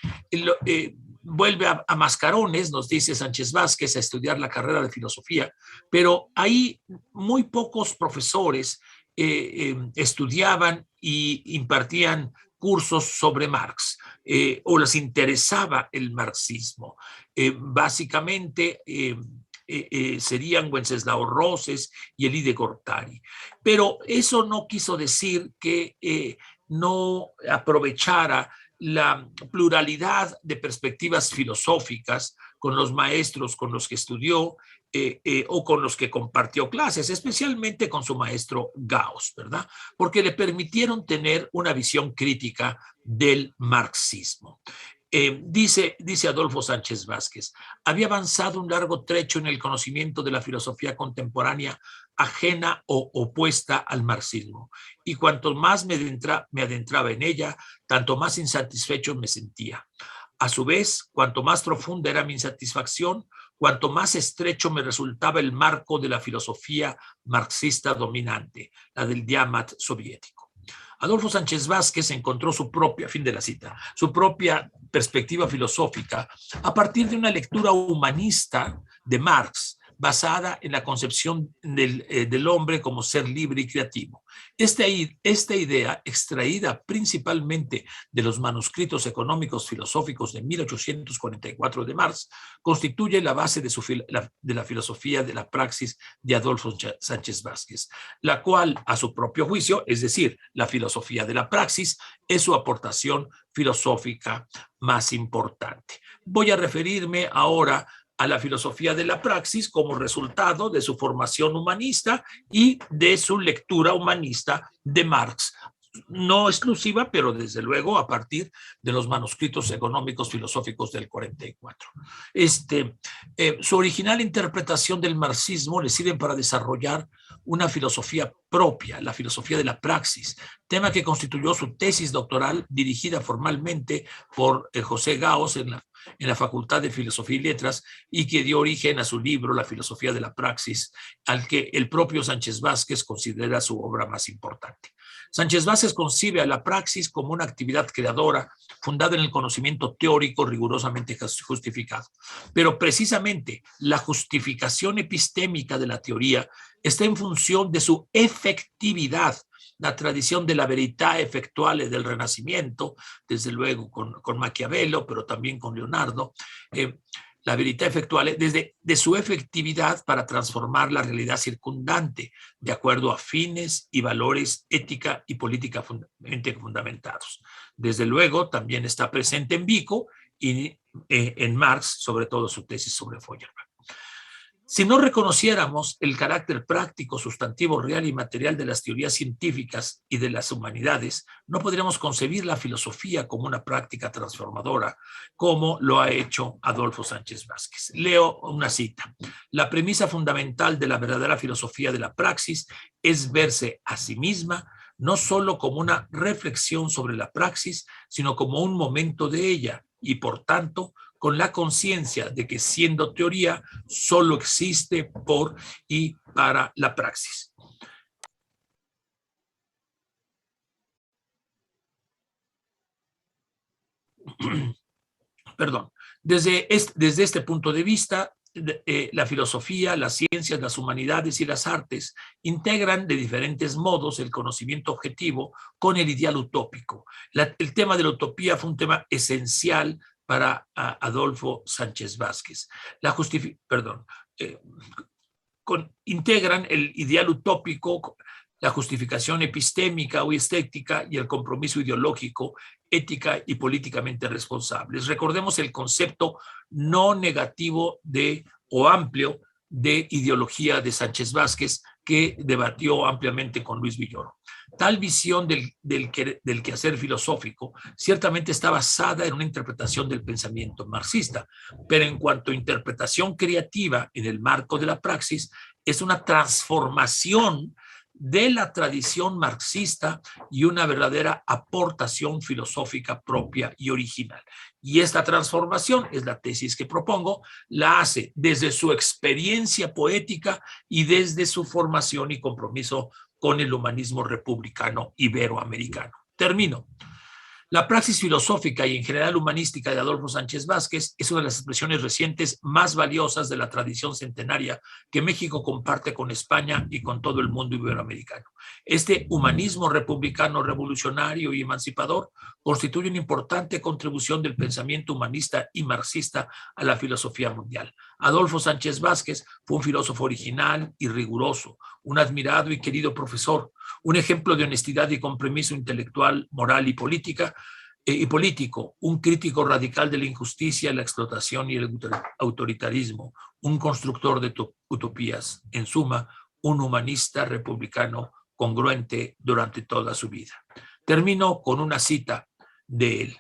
vuelve a Mascarones, nos dice Sánchez Vázquez, a estudiar la carrera de filosofía, pero ahí muy pocos profesores estudiaban y impartían cursos sobre Marx, o les interesaba el marxismo. Básicamente serían Wenceslao Roses y Elide Gortari. Pero eso no quiso decir que no aprovechara la pluralidad de perspectivas filosóficas con los maestros con los que estudió o con los que compartió clases, especialmente con su maestro Gauss, ¿verdad? Porque le permitieron tener una visión crítica del marxismo. Dice Adolfo Sánchez Vázquez: había avanzado un largo trecho en el conocimiento de la filosofía contemporánea ajena o opuesta al marxismo, y cuanto más me adentraba en ella, tanto más insatisfecho me sentía. A su vez, cuanto más profunda era mi insatisfacción, cuanto más estrecho me resultaba el marco de la filosofía marxista dominante, la del diamat soviético. Adolfo Sánchez Vázquez encontró su propia, fin de la cita, su propia perspectiva filosófica a partir de una lectura humanista de Marx, basada en la concepción del hombre como ser libre y creativo. Esta idea, extraída principalmente de los manuscritos económicos filosóficos de 1844 de Marx, constituye la base de la filosofía de la praxis de Adolfo Sánchez Vázquez, la cual, a su propio juicio, es decir, la filosofía de la praxis, es su aportación filosófica más importante. Voy a referirme ahora a la filosofía de la praxis como resultado de su formación humanista y de su lectura humanista de Marx. No exclusiva, pero desde luego a partir de los manuscritos económicos filosóficos del 44. Su original interpretación del marxismo le sirve para desarrollar una filosofía propia, la filosofía de la praxis, tema que constituyó su tesis doctoral dirigida formalmente por José Gaos en la Facultad de Filosofía y Letras, y que dio origen a su libro La filosofía de la praxis, al que el propio Sánchez Vázquez considera su obra más importante. Sánchez Vázquez concibe a la praxis como una actividad creadora fundada en el conocimiento teórico rigurosamente justificado. Pero precisamente la justificación epistémica de la teoría está en función de su efectividad. La tradición de la verità effettuale del Renacimiento, desde luego con Maquiavelo, pero también con Leonardo, la verità effettuale, de su efectividad para transformar la realidad circundante de acuerdo a fines y valores ética y política fundamentados. Desde luego también está presente en Vico y en Marx, sobre todo su tesis sobre Feuerbach. Si no reconociéramos el carácter práctico, sustantivo, real y material de las teorías científicas y de las humanidades, no podríamos concebir la filosofía como una práctica transformadora, como lo ha hecho Adolfo Sánchez Vázquez. Leo una cita: la premisa fundamental de la verdadera filosofía de la praxis es verse a sí misma no solo como una reflexión sobre la praxis, sino como un momento de ella, y por tanto con la conciencia de que, siendo teoría, solo existe por y para la praxis. Perdón. Desde este punto de vista, la filosofía, las ciencias, las humanidades y las artes integran de diferentes modos el conocimiento objetivo con el ideal utópico. El tema de la utopía fue un tema esencial para Adolfo Sánchez Vázquez. Integran el ideal utópico, la justificación epistémica o estética y el compromiso ideológico, ética y políticamente responsables. Recordemos el concepto no negativo o amplio de ideología de Sánchez Vázquez, que debatió ampliamente con Luis Villoro. Tal visión del quehacer filosófico ciertamente está basada en una interpretación del pensamiento marxista, pero en cuanto a interpretación creativa en el marco de la praxis, es una transformación de la tradición marxista y una verdadera aportación filosófica propia y original. Y esta transformación, es la tesis que propongo, la hace desde su experiencia poética y desde su formación y compromiso con el humanismo republicano iberoamericano. Termino. La praxis filosófica y en general humanística de Adolfo Sánchez Vázquez es una de las expresiones recientes más valiosas de la tradición centenaria que México comparte con España y con todo el mundo iberoamericano. Este humanismo republicano, revolucionario y emancipador constituye una importante contribución del pensamiento humanista y marxista a la filosofía mundial. Adolfo Sánchez Vázquez fue un filósofo original y riguroso, un admirado y querido profesor, un ejemplo de honestidad y compromiso intelectual, moral y político, un crítico radical de la injusticia, la explotación y el autoritarismo, un constructor de utopías, en suma, un humanista republicano congruente durante toda su vida. Termino con una cita de él.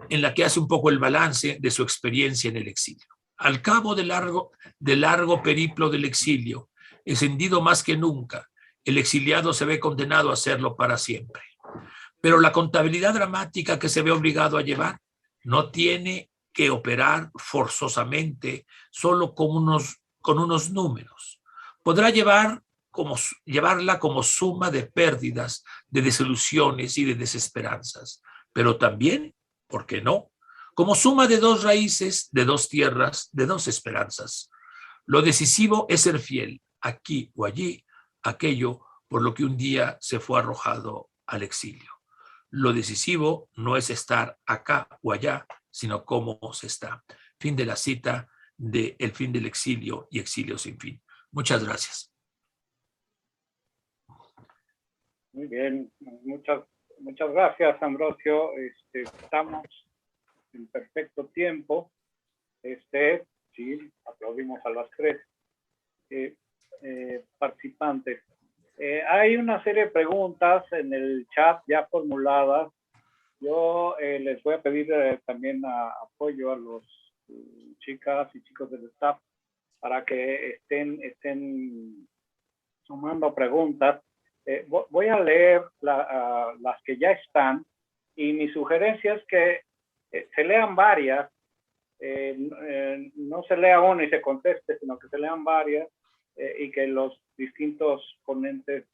en la que hace un poco el balance de su experiencia en el exilio. Al cabo del largo periplo del exilio, encendido más que nunca, el exiliado se ve condenado a hacerlo para siempre. Pero la contabilidad dramática que se ve obligado a llevar no tiene que operar forzosamente solo con unos números. Podrá llevarla como suma de pérdidas, de desilusiones y de desesperanzas, pero también, ¿por qué no?, como suma de dos raíces, de dos tierras, de dos esperanzas. Lo decisivo es ser fiel, aquí o allí, aquello por lo que un día se fue arrojado al exilio. Lo decisivo no es estar acá o allá, sino cómo se está. Fin de la cita de El fin del exilio y Exilio sin fin. Muchas gracias. Muy bien, muchas gracias, Ambrosio. Estamos en perfecto tiempo. Sí, aplaudimos a las tres participantes. Hay una serie de preguntas en el chat ya formuladas. Yo les voy a pedir también apoyo a los chicas y chicos del staff para que estén sumando preguntas. Voy a leer las que ya están, y mi sugerencia es que se lean varias, no se lea una y se conteste, sino que se lean varias y que los distintos ponentes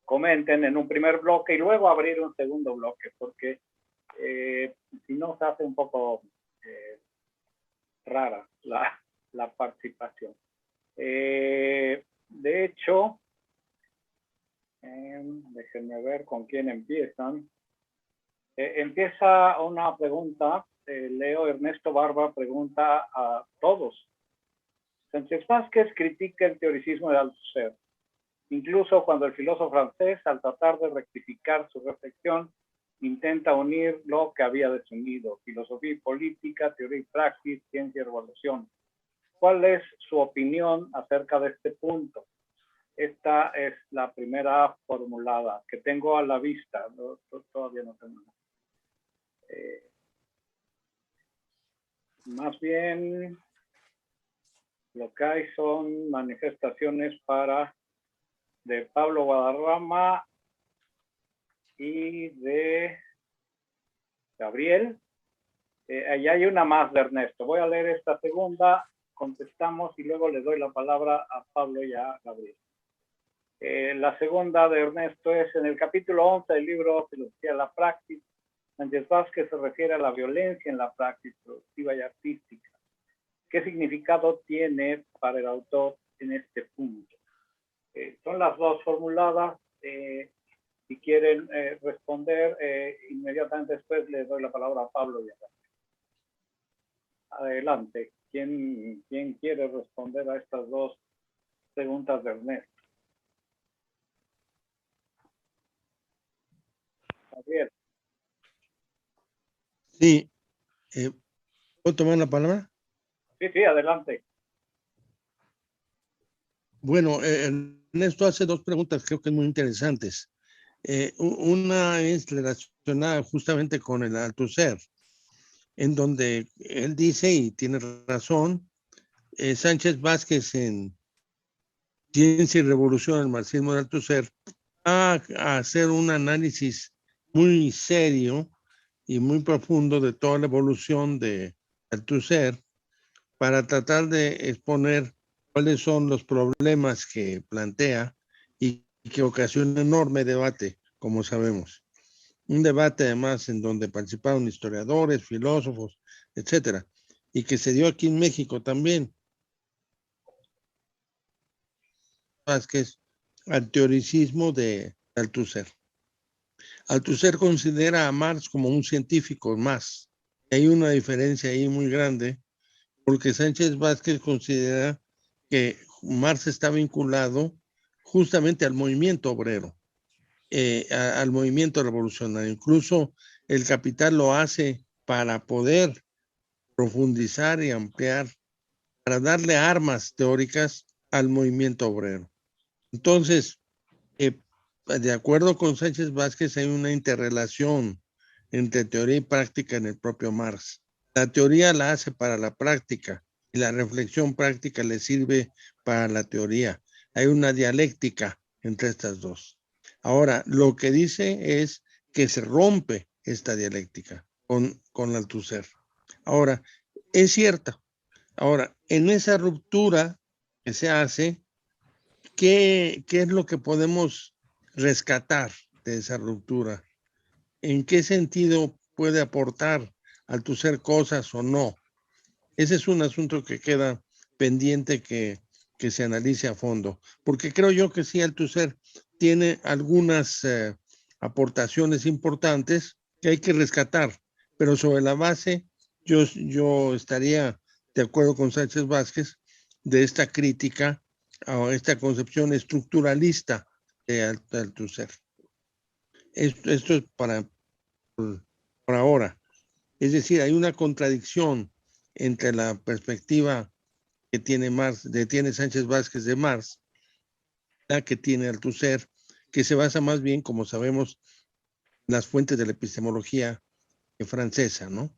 comenten en un primer bloque y luego abrir un segundo bloque, porque si no se hace un poco rara la participación. De hecho, déjenme ver con quién empiezan. Empieza una pregunta. Leo Ernesto Barba pregunta a todos. Sánchez Vázquez critica el teoricismo de Althusser, incluso cuando el filósofo francés, al tratar de rectificar su reflexión, intenta unir lo que había desunido: filosofía y política, teoría y praxis, ciencia y revolución. ¿Cuál es su opinión acerca de este punto? Esta es la primera formulada que tengo a la vista. Todavía no tengo nada. Más bien, lo que hay son manifestaciones de Pablo Guadarrama y de Gabriel. Allá hay una más de Ernesto. Voy a leer esta segunda, contestamos y luego le doy la palabra a Pablo y a Gabriel. La segunda de Ernesto es: en el capítulo 11 del libro Filosofía de la Praxis, Sánchez Vázquez se refiere a la violencia en la praxis productiva y artística. ¿Qué significado tiene para el autor en este punto? Son las dos formuladas. Si quieren responder, inmediatamente después les doy la palabra a Pablo y a Gabriel. Adelante. ¿Quién quiere responder a estas dos preguntas de Ernesto? Gabriel. Sí. ¿Puedo tomar la palabra? Sí, adelante. Bueno, Ernesto hace dos preguntas, creo que muy interesantes. Una es relacionada justamente con el Althusser, en donde él dice, y tiene razón, Sánchez Vázquez en Ciencia y Revolución, el marxismo de Althusser, va a hacer un análisis muy serio y muy profundo de toda la evolución de Althusser para tratar de exponer cuáles son los problemas que plantea y que ocasiona un enorme debate, como sabemos. Un debate además en donde participaron historiadores, filósofos, etcétera, y que se dio aquí en México también. Vázquez, al teoricismo de Althusser. Althusser considera a Marx como un científico más. Hay una diferencia ahí muy grande, porque Sánchez Vázquez considera que Marx está vinculado justamente al movimiento obrero, al movimiento revolucionario. Incluso El Capital lo hace para poder profundizar y ampliar, para darle armas teóricas al movimiento obrero. Entonces, de acuerdo con Sánchez Vázquez, hay una interrelación entre teoría y práctica en el propio Marx. La teoría la hace para la práctica y la reflexión práctica le sirve para la teoría. Hay una dialéctica entre estas dos. Ahora, lo que dice es que se rompe esta dialéctica con Althusser. Ahora, es cierta. Ahora, en esa ruptura que se hace, ¿qué es lo que podemos rescatar de esa ruptura? ¿En qué sentido puede aportar Althusser cosas o no? Ese es un asunto que queda pendiente que se analice a fondo, porque creo yo que sí, Althusser tiene algunas aportaciones importantes que hay que rescatar, pero sobre la base yo estaría de acuerdo con Sánchez Vázquez de esta crítica a esta concepción estructuralista de Althusser. Esto es por ahora. Es decir, hay una contradicción entre la perspectiva que tiene tiene Sánchez Vázquez de Marx, la que tiene Althusser, que se basa más bien, como sabemos, en las fuentes de la epistemología francesa, ¿no?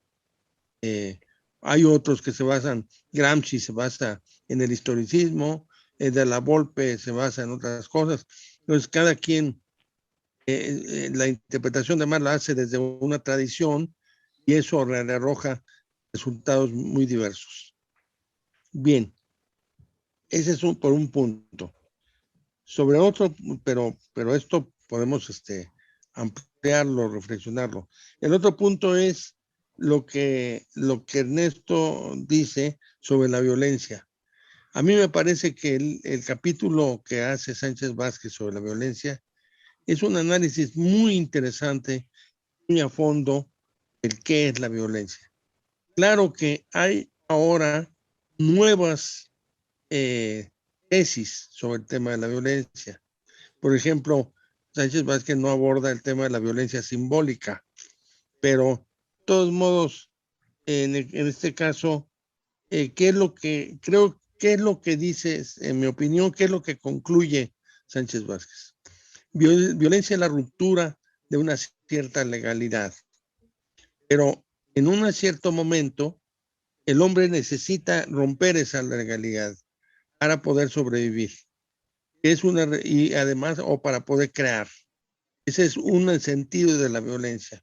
Hay otros que se basan, Gramsci se basa en el historicismo, de la Volpe se basa en otras cosas. Entonces, cada quien, la interpretación de Marx la hace desde una tradición y eso le arroja resultados muy diversos. Bien, ese es por un punto. Sobre otro, pero esto podemos ampliarlo, reflexionarlo. El otro punto es lo que Ernesto dice sobre la violencia. A mí me parece que el capítulo que hace Sánchez Vázquez sobre la violencia es un análisis muy interesante, muy a fondo, el qué es la violencia. Claro que hay ahora nuevas tesis sobre el tema de la violencia. Por ejemplo, Sánchez Vázquez no aborda el tema de la violencia simbólica, pero de todos modos, en este caso, ¿qué es lo que creo, qué es lo que dice, en mi opinión, qué es lo que concluye Sánchez Vázquez? Violencia es la ruptura de una cierta legalidad, pero en un cierto momento el hombre necesita romper esa legalidad para poder sobrevivir. Y además, o para poder crear. Ese es un sentido de la violencia.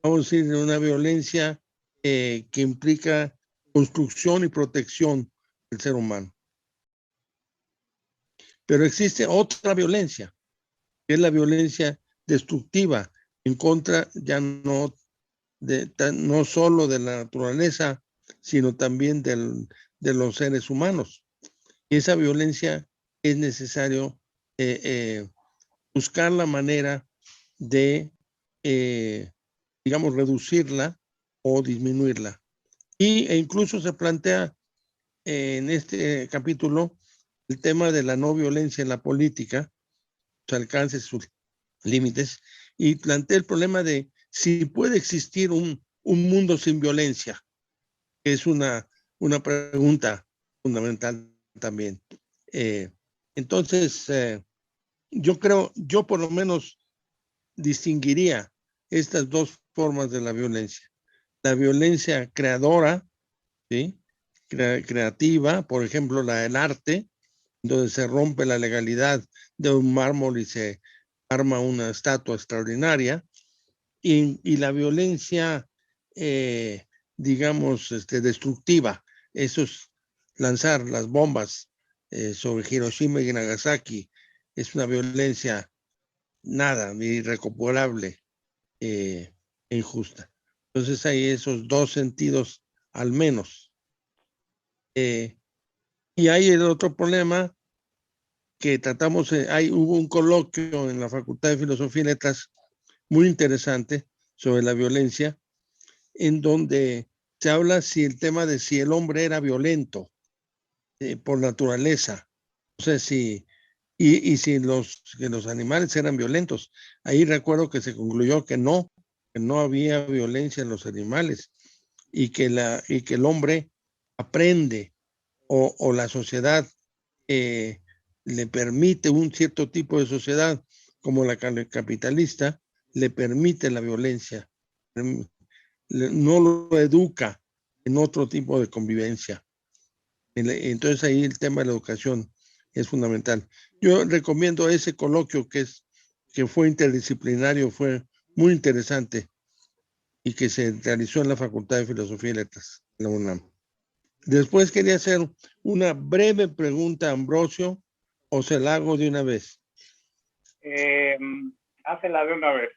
Vamos a decir, de una violencia que implica construcción y protección del ser humano. Pero existe otra violencia, que es la violencia destructiva, en contra ya no solo de la naturaleza, sino también de los seres humanos. Y esa violencia es necesario buscar la manera de, digamos, reducirla o disminuirla. E incluso se plantea en este capítulo el tema de la no violencia en la política, sus alcances, sus límites, y plantea el problema de si puede existir un mundo sin violencia, que es una pregunta fundamental también. Entonces, yo por lo menos distinguiría estas dos formas de la violencia. La violencia creadora, ¿sí? Creativa, por ejemplo, la del arte, donde se rompe la legalidad de un mármol y se arma una estatua extraordinaria, y la violencia, digamos, destructiva, eso es lanzar las bombas sobre Hiroshima y Nagasaki, es una violencia nada, irrecuperable e injusta. Entonces hay esos dos sentidos al menos. Y hay el otro problema que tratamos, hubo un coloquio en la Facultad de Filosofía y Letras muy interesante sobre la violencia, en donde se habla si el tema de si el hombre era violento por naturaleza, o sea, si si los animales eran violentos. Ahí recuerdo que se concluyó que no había violencia en los animales y que el hombre aprende o la sociedad le permite, un cierto tipo de sociedad como la capitalista, le permite la violencia, no lo educa en otro tipo de convivencia. Entonces ahí el tema de la educación es fundamental. Yo recomiendo ese coloquio que fue interdisciplinario, fue muy interesante y que se realizó en la Facultad de Filosofía y Letras de la UNAM. Después quería hacer una breve pregunta a Ambrosio, o se la hago de una vez. Hácela de una vez.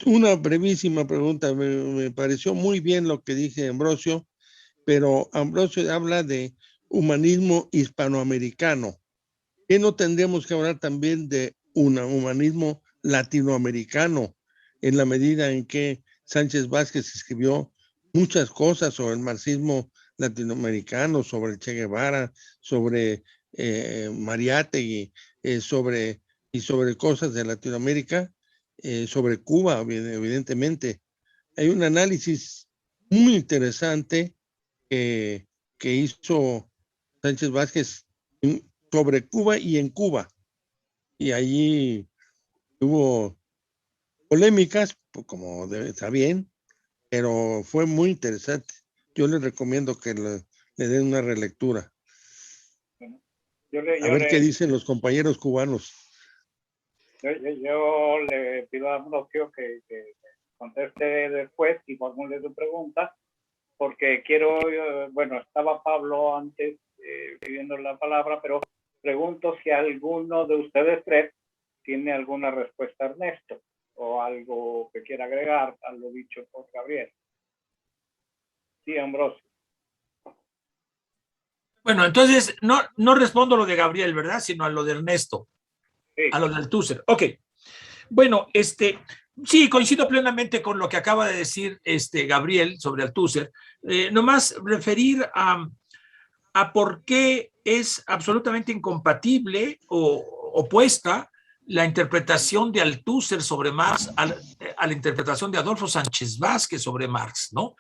Una brevísima pregunta. Me pareció muy bien lo que dije Ambrosio, pero Ambrosio habla de humanismo hispanoamericano. ¿Qué no tendríamos que hablar también de un humanismo latinoamericano, en la medida en que Sánchez Vázquez escribió muchas cosas sobre el marxismo latinoamericano, sobre el Che Guevara, sobre Mariátegui, sobre cosas de Latinoamérica, sobre Cuba, evidentemente? Hay un análisis muy interesante que hizo Sánchez Vázquez sobre Cuba y en Cuba. Y allí hubo polémicas, como está bien, pero fue muy interesante. Yo les recomiendo que le den una relectura. A ver qué dicen los compañeros cubanos. Yo le pido a Ambrosio que conteste después y formule su pregunta, porque quiero, bueno, estaba Pablo antes pidiendo la palabra, pero pregunto si alguno de ustedes tres tiene alguna respuesta a Ernesto o algo que quiera agregar a lo dicho por Gabriel. Sí, Ambrosio. Bueno, entonces no respondo a lo de Gabriel, ¿verdad? Sino a lo de Ernesto, sí. A lo del Althusser. Ok. Bueno, sí, coincido plenamente con lo que acaba de decir Gabriel sobre Althusser. Nomás referir a por qué es absolutamente incompatible o opuesta la interpretación de Althusser sobre Marx a la interpretación de Adolfo Sánchez Vázquez sobre Marx, ¿no?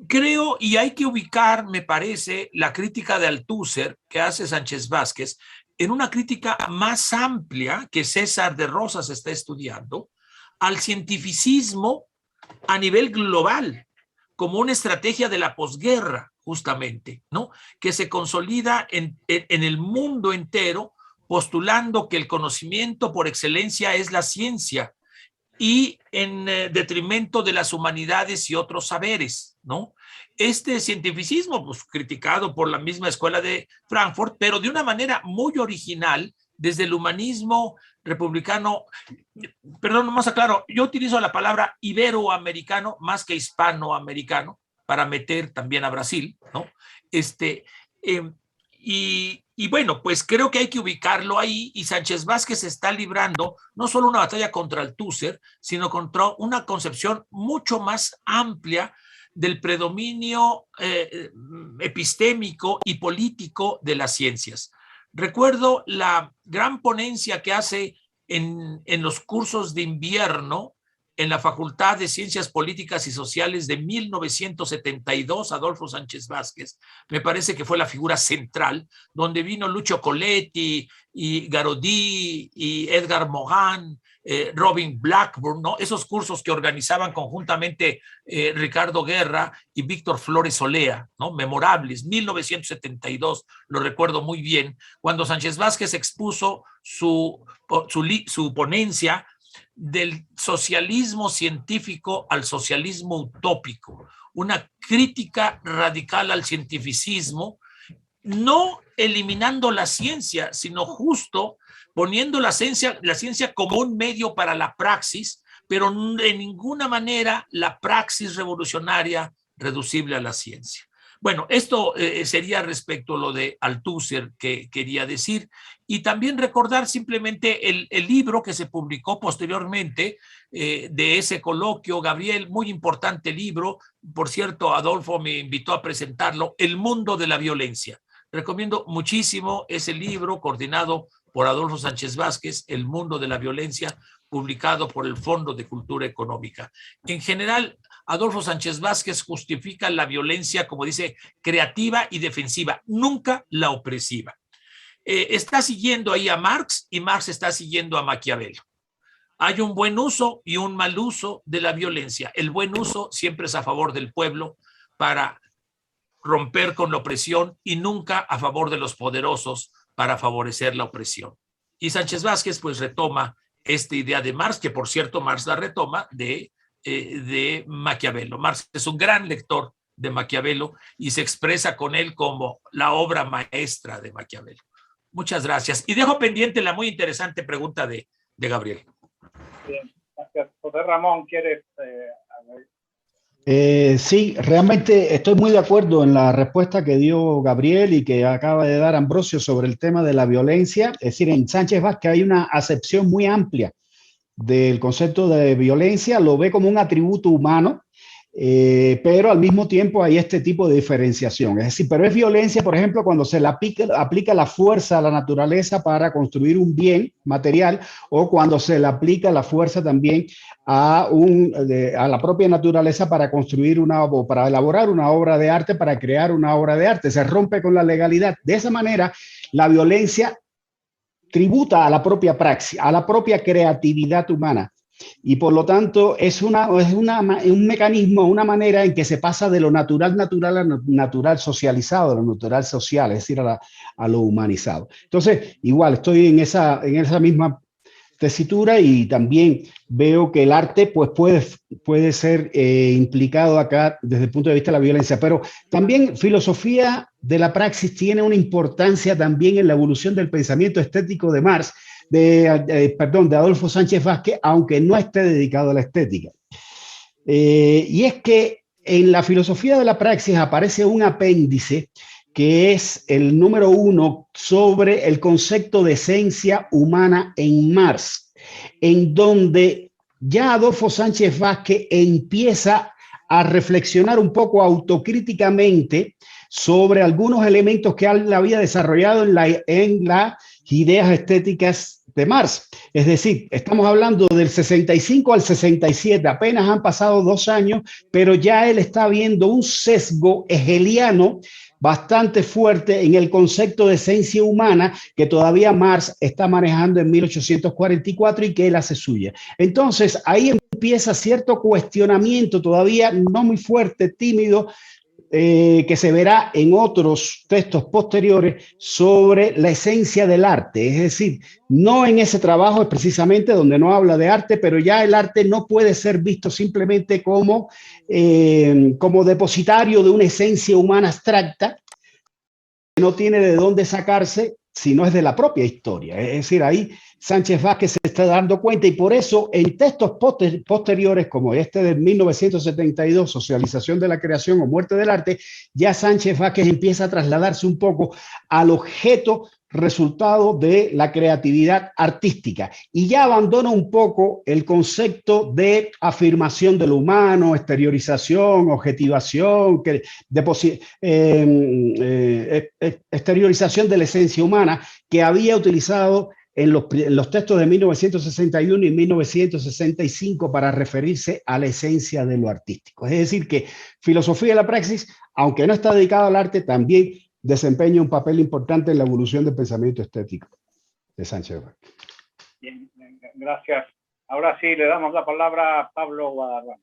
Creo, y hay que ubicar, me parece, la crítica de Althusser que hace Sánchez Vázquez en una crítica más amplia que César de Rosas está estudiando al cientificismo a nivel global, como una estrategia de la posguerra, justamente, ¿no? Que se consolida en el mundo entero, postulando que el conocimiento por excelencia es la ciencia y en detrimento de las humanidades y otros saberes, ¿no? Este cientificismo, pues criticado por la misma escuela de Frankfurt, pero de una manera muy original, desde el humanismo republicano, perdón, más aclaro, yo utilizo la palabra iberoamericano más que hispanoamericano, para meter también a Brasil, ¿no? Y bueno, pues creo que hay que ubicarlo ahí, y Sánchez Vázquez está librando no solo una batalla contra Althusser, sino contra una concepción mucho más amplia del predominio epistémico y político de las ciencias. Recuerdo la gran ponencia que hace en los cursos de invierno en la Facultad de Ciencias Políticas y Sociales de 1972, Adolfo Sánchez Vázquez, me parece que fue la figura central, donde vino Lucio Coletti y Garodí y Edgar Morin, Robin Blackburn, ¿no? Esos cursos que organizaban conjuntamente Ricardo Guerra y Víctor Flores Olea, ¿no? Memorables, 1972, lo recuerdo muy bien, cuando Sánchez Vázquez expuso su ponencia del socialismo científico al socialismo utópico, una crítica radical al cientificismo, no eliminando la ciencia, sino justo poniendo la ciencia como un medio para la praxis, pero de ninguna manera la praxis revolucionaria reducible a la ciencia. Bueno, esto sería respecto a lo de Althusser que quería decir, y también recordar simplemente el libro que se publicó posteriormente de ese coloquio, Gabriel, muy importante libro, por cierto, Adolfo me invitó a presentarlo, El mundo de la violencia. Recomiendo muchísimo ese libro coordinado por Adolfo Sánchez Vázquez, El mundo de la violencia, publicado por el Fondo de Cultura Económica. En general, Adolfo Sánchez Vázquez justifica la violencia, como dice, creativa y defensiva, nunca la opresiva. Está siguiendo ahí a Marx y Marx está siguiendo a Maquiavelo. Hay un buen uso y un mal uso de la violencia. El buen uso siempre es a favor del pueblo para romper con la opresión y nunca a favor de los poderosos para favorecer la opresión. Y Sánchez Vázquez pues retoma esta idea de Marx, que por cierto Marx la retoma de Maquiavelo. Marx es un gran lector de Maquiavelo y se expresa con él como la obra maestra de Maquiavelo. Muchas gracias. Y dejo pendiente la muy interesante pregunta de Gabriel. Bien, gracias. José Ramón, ¿quieres? Sí, realmente estoy muy de acuerdo en la respuesta que dio Gabriel y que acaba de dar Ambrosio sobre el tema de la violencia. Es decir, en Sánchez Vázquez hay una acepción muy amplia del concepto de violencia, lo ve como un atributo humano, pero al mismo tiempo hay este tipo de diferenciación. Es decir, pero es violencia, por ejemplo, cuando se le aplica la fuerza a la naturaleza para construir un bien material, o cuando se le aplica la fuerza también a la propia naturaleza para construir para elaborar una obra de arte, para crear una obra de arte. Se rompe con la legalidad. De esa manera, la violencia tributa a la propia praxis, a la propia creatividad humana. Y por lo tanto es un mecanismo, una manera en que se pasa de lo natural a lo natural socializado, a lo natural social, es decir, a lo humanizado. Entonces, igual, estoy en esa misma tesitura y también veo que el arte pues, puede ser implicado acá desde el punto de vista de la violencia, pero también filosofía de la praxis tiene una importancia también en la evolución del pensamiento estético de Marx, de Adolfo Sánchez Vázquez, aunque no esté dedicado a la estética. Y es que en la filosofía de la praxis aparece un apéndice que es el número 1 sobre el concepto de esencia humana en Marx, en donde ya Adolfo Sánchez Vázquez empieza a reflexionar un poco autocríticamente sobre algunos elementos que él había desarrollado en las ideas estéticas de Marx. Es decir, estamos hablando del 65 al 67, apenas han pasado 2 años, pero ya él está viendo un sesgo hegeliano bastante fuerte en el concepto de esencia humana que todavía Marx está manejando en 1844 y que él hace suya. Entonces, ahí empieza cierto cuestionamiento todavía no muy fuerte, tímido, que se verá en otros textos posteriores sobre la esencia del arte. Es decir, no en ese trabajo precisamente donde no habla de arte, pero ya el arte no puede ser visto simplemente como depositario de una esencia humana abstracta, que no tiene de dónde sacarse si no es de la propia historia. Es decir, ahí Sánchez Vázquez se está dando cuenta y por eso en textos posteriores como este de 1972, Socialización de la Creación o Muerte del Arte, ya Sánchez Vázquez empieza a trasladarse un poco al objeto resultado de la creatividad artística y ya abandona un poco el concepto de afirmación de lo humano, exteriorización, objetivación, exteriorización de la esencia humana que había utilizado en los textos de 1961 y 1965 para referirse a la esencia de lo artístico. Es decir, que filosofía de la praxis, aunque no está dedicada al arte, también desempeña un papel importante en la evolución del pensamiento estético de Sánchez Vázquez. Bien, gracias. Ahora sí, le damos la palabra a Pablo Guadarrama.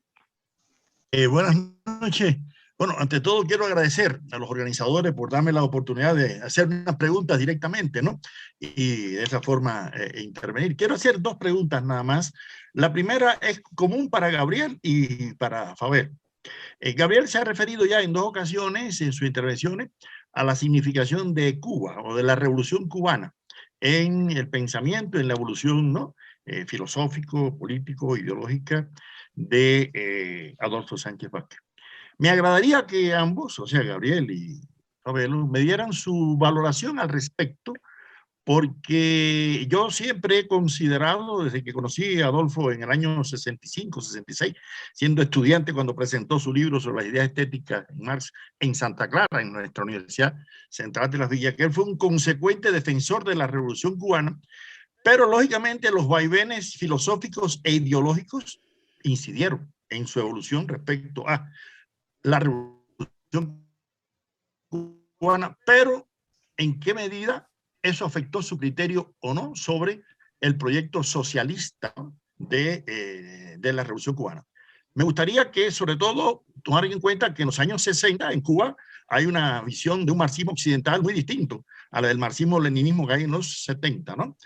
Buenas noches. Bueno, ante todo quiero agradecer a los organizadores por darme la oportunidad de hacer unas preguntas directamente, ¿no? Y de esa forma intervenir. Quiero hacer 2 preguntas nada más. La primera es común para Gabriel y para Faber. Gabriel se ha referido ya en 2 ocasiones en sus intervenciones a la significación de Cuba o de la Revolución Cubana en el pensamiento, en la evolución, ¿no? Filosófico, político, ideológica de Adolfo Sánchez Vázquez. Me agradaría que ambos, o sea, Gabriel y Fabelo, me dieran su valoración al respecto, porque yo siempre he considerado, desde que conocí a Adolfo en el año 65, 66, siendo estudiante cuando presentó su libro sobre las ideas estéticas en Marx en Santa Clara, en nuestra Universidad Central de las Villas, que él fue un consecuente defensor de la Revolución Cubana, pero lógicamente los vaivenes filosóficos e ideológicos incidieron en su evolución respecto a la Revolución Cubana, pero ¿en qué medida eso afectó su criterio o no sobre el proyecto socialista de la Revolución Cubana. Me gustaría que, sobre todo, tomar en cuenta que en los años 60 en Cuba hay una visión de un marxismo occidental muy distinto a la del marxismo-leninismo que hay en los 70, ¿no?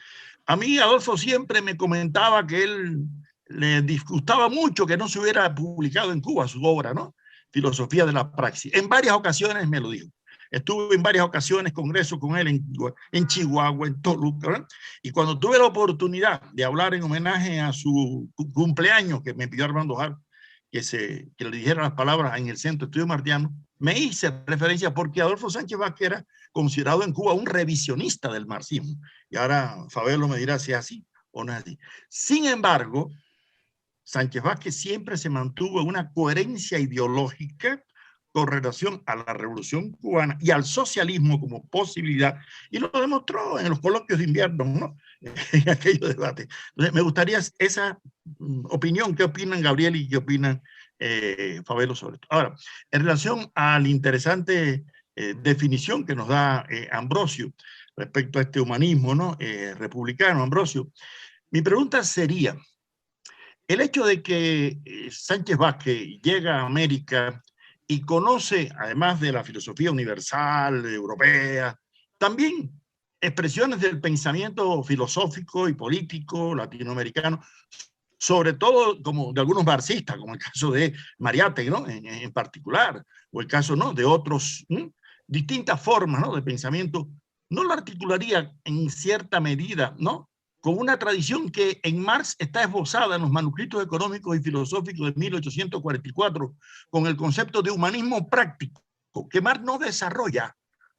A mí Adolfo siempre me comentaba que él le disgustaba mucho que no se hubiera publicado en Cuba su obra, ¿no? Filosofía de la Praxis. En varias ocasiones me lo dijo. Estuve en varias ocasiones, congresos con él en Chihuahua, en Toluca, ¿verdad? Y cuando tuve la oportunidad de hablar en homenaje a su cumpleaños, que me pidió Armando Jar, que le dijera las palabras en el Centro de Estudios Martianos, me hice referencia porque Adolfo Sánchez Vázquez era considerado en Cuba un revisionista del marxismo. Y ahora Fabelo me dirá si es así o no es así. Sin embargo, Sánchez Vázquez siempre se mantuvo en una coherencia ideológica con relación a la Revolución Cubana y al socialismo como posibilidad, y lo demostró en los coloquios de invierno, ¿no? En aquellos debates. Entonces, me gustaría esa opinión. ¿Qué opinan Gabriel y qué opinan Fabelo sobre esto? Ahora, en relación a la interesante definición que nos da Ambrosio respecto a este humanismo, ¿no? Republicano, Ambrosio, mi pregunta sería, el hecho de que Sánchez Vázquez llega a América y conoce, además de la filosofía universal, europea, también expresiones del pensamiento filosófico y político latinoamericano, sobre todo como de algunos marxistas, como el caso de Mariátegui, ¿no? En particular, o el caso, ¿no?, de otros, distintas formas, ¿no?, de pensamiento, ¿no la articularía en cierta medida, ¿no?, con una tradición que en Marx está esbozada en los manuscritos económicos y filosóficos de 1844, con el concepto de humanismo práctico, que Marx no desarrolla,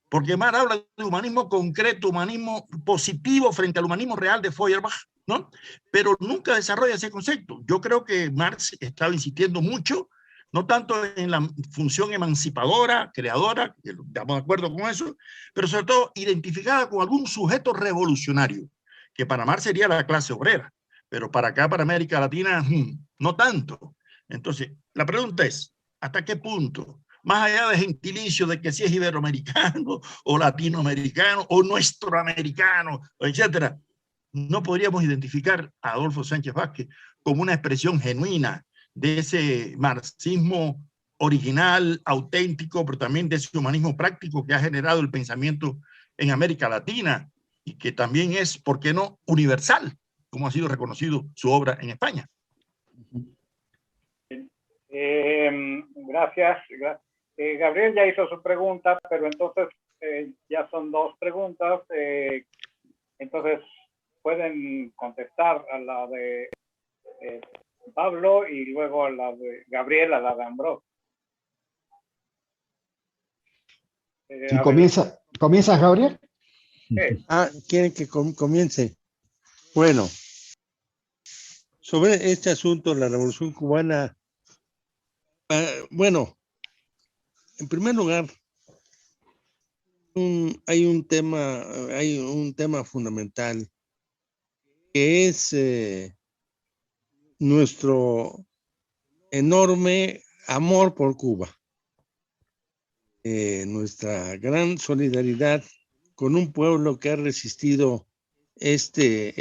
porque Marx habla de humanismo concreto, humanismo positivo frente al humanismo real de Feuerbach, ¿no? Pero nunca desarrolla ese concepto. Yo creo que Marx estaba insistiendo mucho, no tanto en la función emancipadora, creadora, que estamos de acuerdo con eso, pero sobre todo identificada con algún sujeto revolucionario, que para Marx sería la clase obrera, pero para acá, para América Latina, no tanto. Entonces, la pregunta es, ¿hasta qué punto, más allá de gentilicio de que si es iberoamericano o latinoamericano o nuestro americano, etcétera, no podríamos identificar a Adolfo Sánchez Vázquez como una expresión genuina de ese marxismo original, auténtico, pero también de ese humanismo práctico que ha generado el pensamiento en América Latina y que también es, ¿por qué no?, universal, como ha sido reconocido su obra en España? Gracias. Gabriel ya hizo su pregunta, pero entonces ya son dos preguntas. Entonces pueden contestar a la de Pablo y luego a la de Gabriel, a la de Ambrosio. Si ¿Comienzas, Gabriel? ¿Quieren que comience? Bueno, sobre este asunto, la Revolución Cubana, bueno, en primer lugar, hay un tema fundamental que es nuestro enorme amor por Cuba, nuestra gran solidaridad con un pueblo que ha resistido este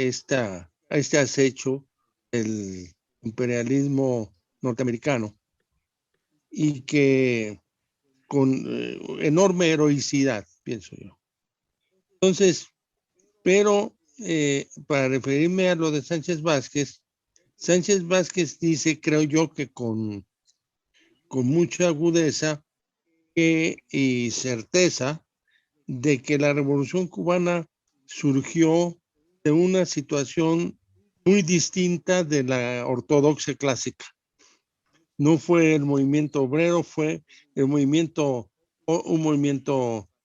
acecho del imperialismo norteamericano y que con enorme heroicidad, pienso yo. Entonces, pero para referirme a lo de Sánchez Vázquez dice, creo yo, que con mucha agudeza y certeza de que la Revolución Cubana surgió de una situación muy distinta de la ortodoxia clásica. No fue el movimiento obrero, fue un movimiento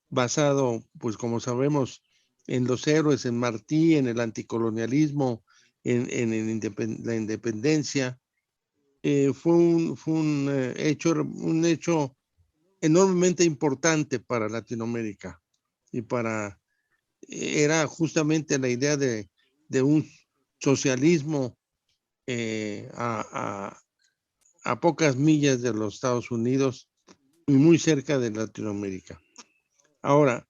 basado, pues como sabemos, en los héroes, en Martí, en el anticolonialismo, en la independencia. Fue un hecho enormemente importante para Latinoamérica y era justamente la idea de un socialismo a pocas millas de los Estados Unidos y muy cerca de Latinoamérica. Ahora,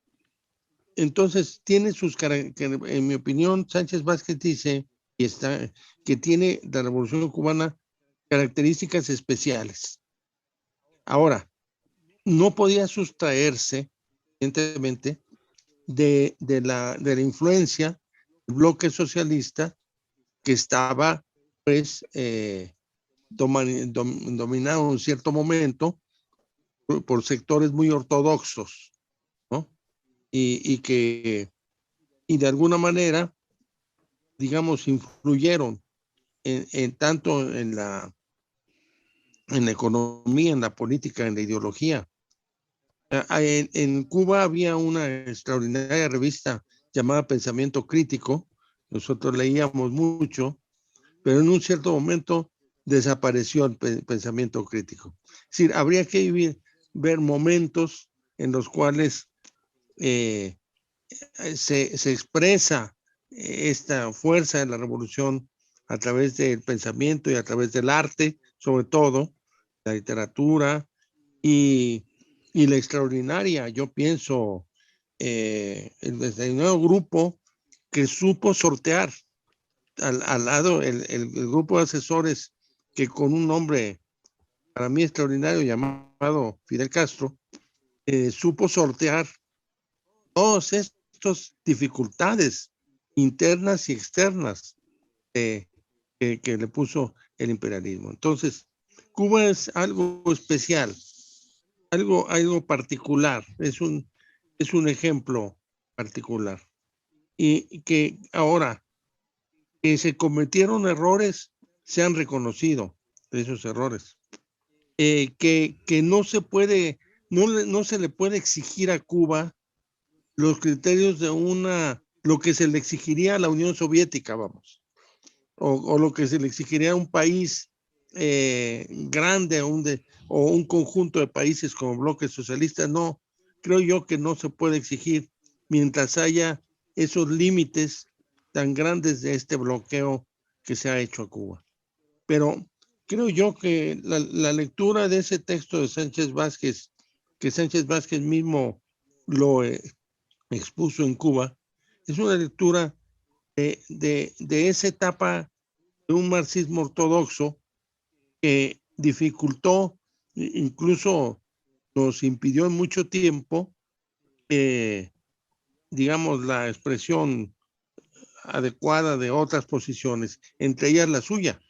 entonces tiene en mi opinión, Sánchez Vázquez dice que tiene la Revolución Cubana características especiales. Ahora, no podía sustraerse, evidentemente, de la influencia del bloque socialista que estaba, pues, dominado en un cierto momento por sectores muy ortodoxos, ¿no? Y de alguna manera, digamos, influyeron tanto en la economía, en la política, en la ideología. En Cuba había una extraordinaria revista llamada Pensamiento Crítico. Nosotros leíamos mucho, pero en un cierto momento desapareció el pensamiento crítico. Es decir, habría que ver momentos en los cuales se expresa esta fuerza de la revolución a través del pensamiento y a través del arte, sobre todo, la literatura y la extraordinaria, yo pienso, el nuevo grupo que supo sortear al lado el grupo de asesores que con un nombre para mí extraordinario llamado Fidel Castro, supo sortear todas estas dificultades internas y externas que le puso el imperialismo. Entonces, Cuba es algo especial, algo particular, es un ejemplo particular. Y que ahora que se cometieron errores, se han reconocido esos errores. Que no se puede, no se le puede exigir a Cuba los criterios de lo que se le exigiría a la Unión Soviética, vamos, o lo que se le exigiría a un país grande o un conjunto de países como bloques socialistas. No, creo yo que no se puede exigir mientras haya esos límites tan grandes de este bloqueo que se ha hecho a Cuba. Pero creo yo que la lectura de ese texto de Sánchez Vázquez, que Sánchez Vázquez mismo lo expuso en Cuba, es una lectura de esa etapa de un marxismo ortodoxo que dificultó, incluso nos impidió en mucho tiempo, digamos, la expresión adecuada de otras posiciones, entre ellas la suya.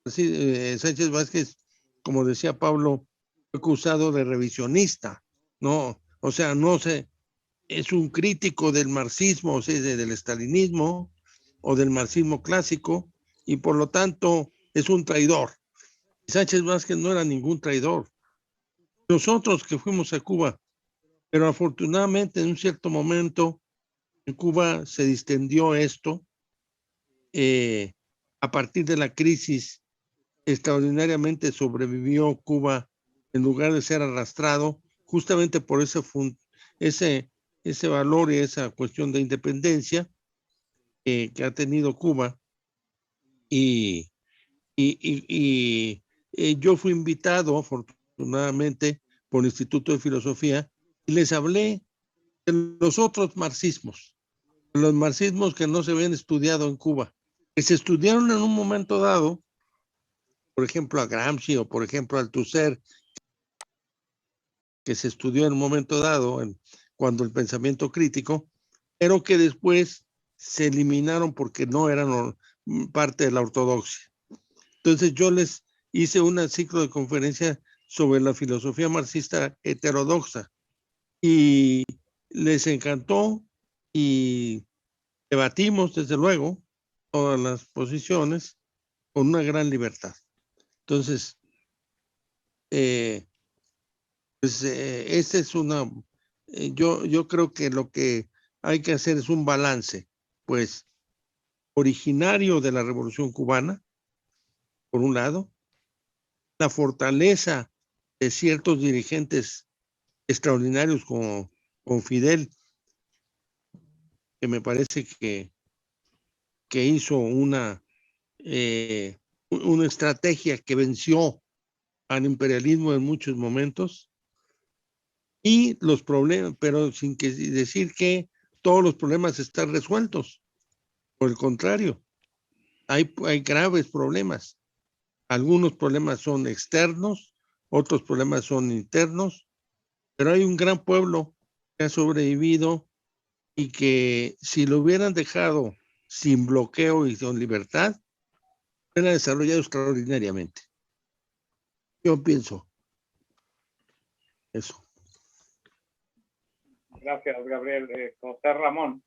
Así, Sánchez Vázquez, como decía Pablo, fue acusado de revisionista, ¿no? O sea, no sé, es un crítico del marxismo, o sea, del estalinismo o del marxismo clásico, y por lo tanto es un traidor. Sánchez Vázquez no era ningún traidor. Nosotros que fuimos a Cuba, pero afortunadamente en un cierto momento en Cuba se distendió esto, a partir de la crisis extraordinariamente sobrevivió Cuba en lugar de ser arrastrado justamente por ese valor y esa cuestión de independencia que ha tenido Cuba. Y yo fui invitado afortunadamente por el Instituto de Filosofía y les hablé de los otros marxismos, los marxismos que no se habían estudiado en Cuba, que se estudiaron en un momento dado, por ejemplo a Gramsci o por ejemplo a Althusser, que se estudió en un momento dado cuando el pensamiento crítico, pero que después se eliminaron porque no eran parte de la ortodoxia. Entonces yo les hice un ciclo de conferencia sobre la filosofía marxista heterodoxa y les encantó y debatimos desde luego todas las posiciones con una gran libertad. Entonces, esta es yo creo que lo que hay que hacer es un balance, pues, originario de la Revolución Cubana, por un lado, la fortaleza de ciertos dirigentes extraordinarios como Fidel, que me parece que hizo una estrategia que venció al imperialismo en muchos momentos, y los problemas, pero sin decir que todos los problemas están resueltos. Por el contrario, hay graves problemas. Algunos problemas son externos, otros problemas son internos, pero hay un gran pueblo que ha sobrevivido y que si lo hubieran dejado sin bloqueo y con libertad, hubiera desarrollado extraordinariamente. Yo pienso eso. Gracias, Gabriel. José Ramón.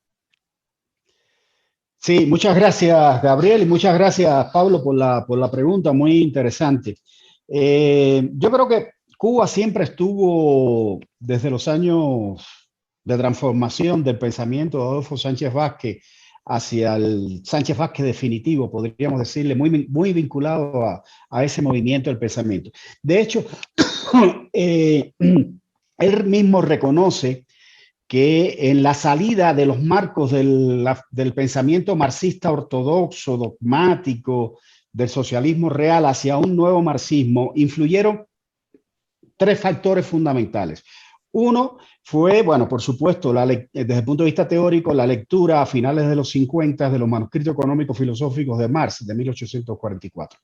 Sí, muchas gracias, Gabriel, y muchas gracias, Pablo, por la pregunta, muy interesante. Yo creo que Cuba siempre estuvo, desde los años de transformación del pensamiento de Adolfo Sánchez Vázquez hacia el Sánchez Vázquez definitivo, podríamos decirle, muy vinculado a ese movimiento del pensamiento. De hecho, él mismo reconoce que en la salida de los marcos del pensamiento marxista ortodoxo, dogmático, del socialismo real hacia un nuevo marxismo, influyeron tres factores fundamentales. Uno fue, bueno, por supuesto, desde el punto de vista teórico, la lectura a finales de los 50 de los manuscritos económicos filosóficos de Marx, de 1844.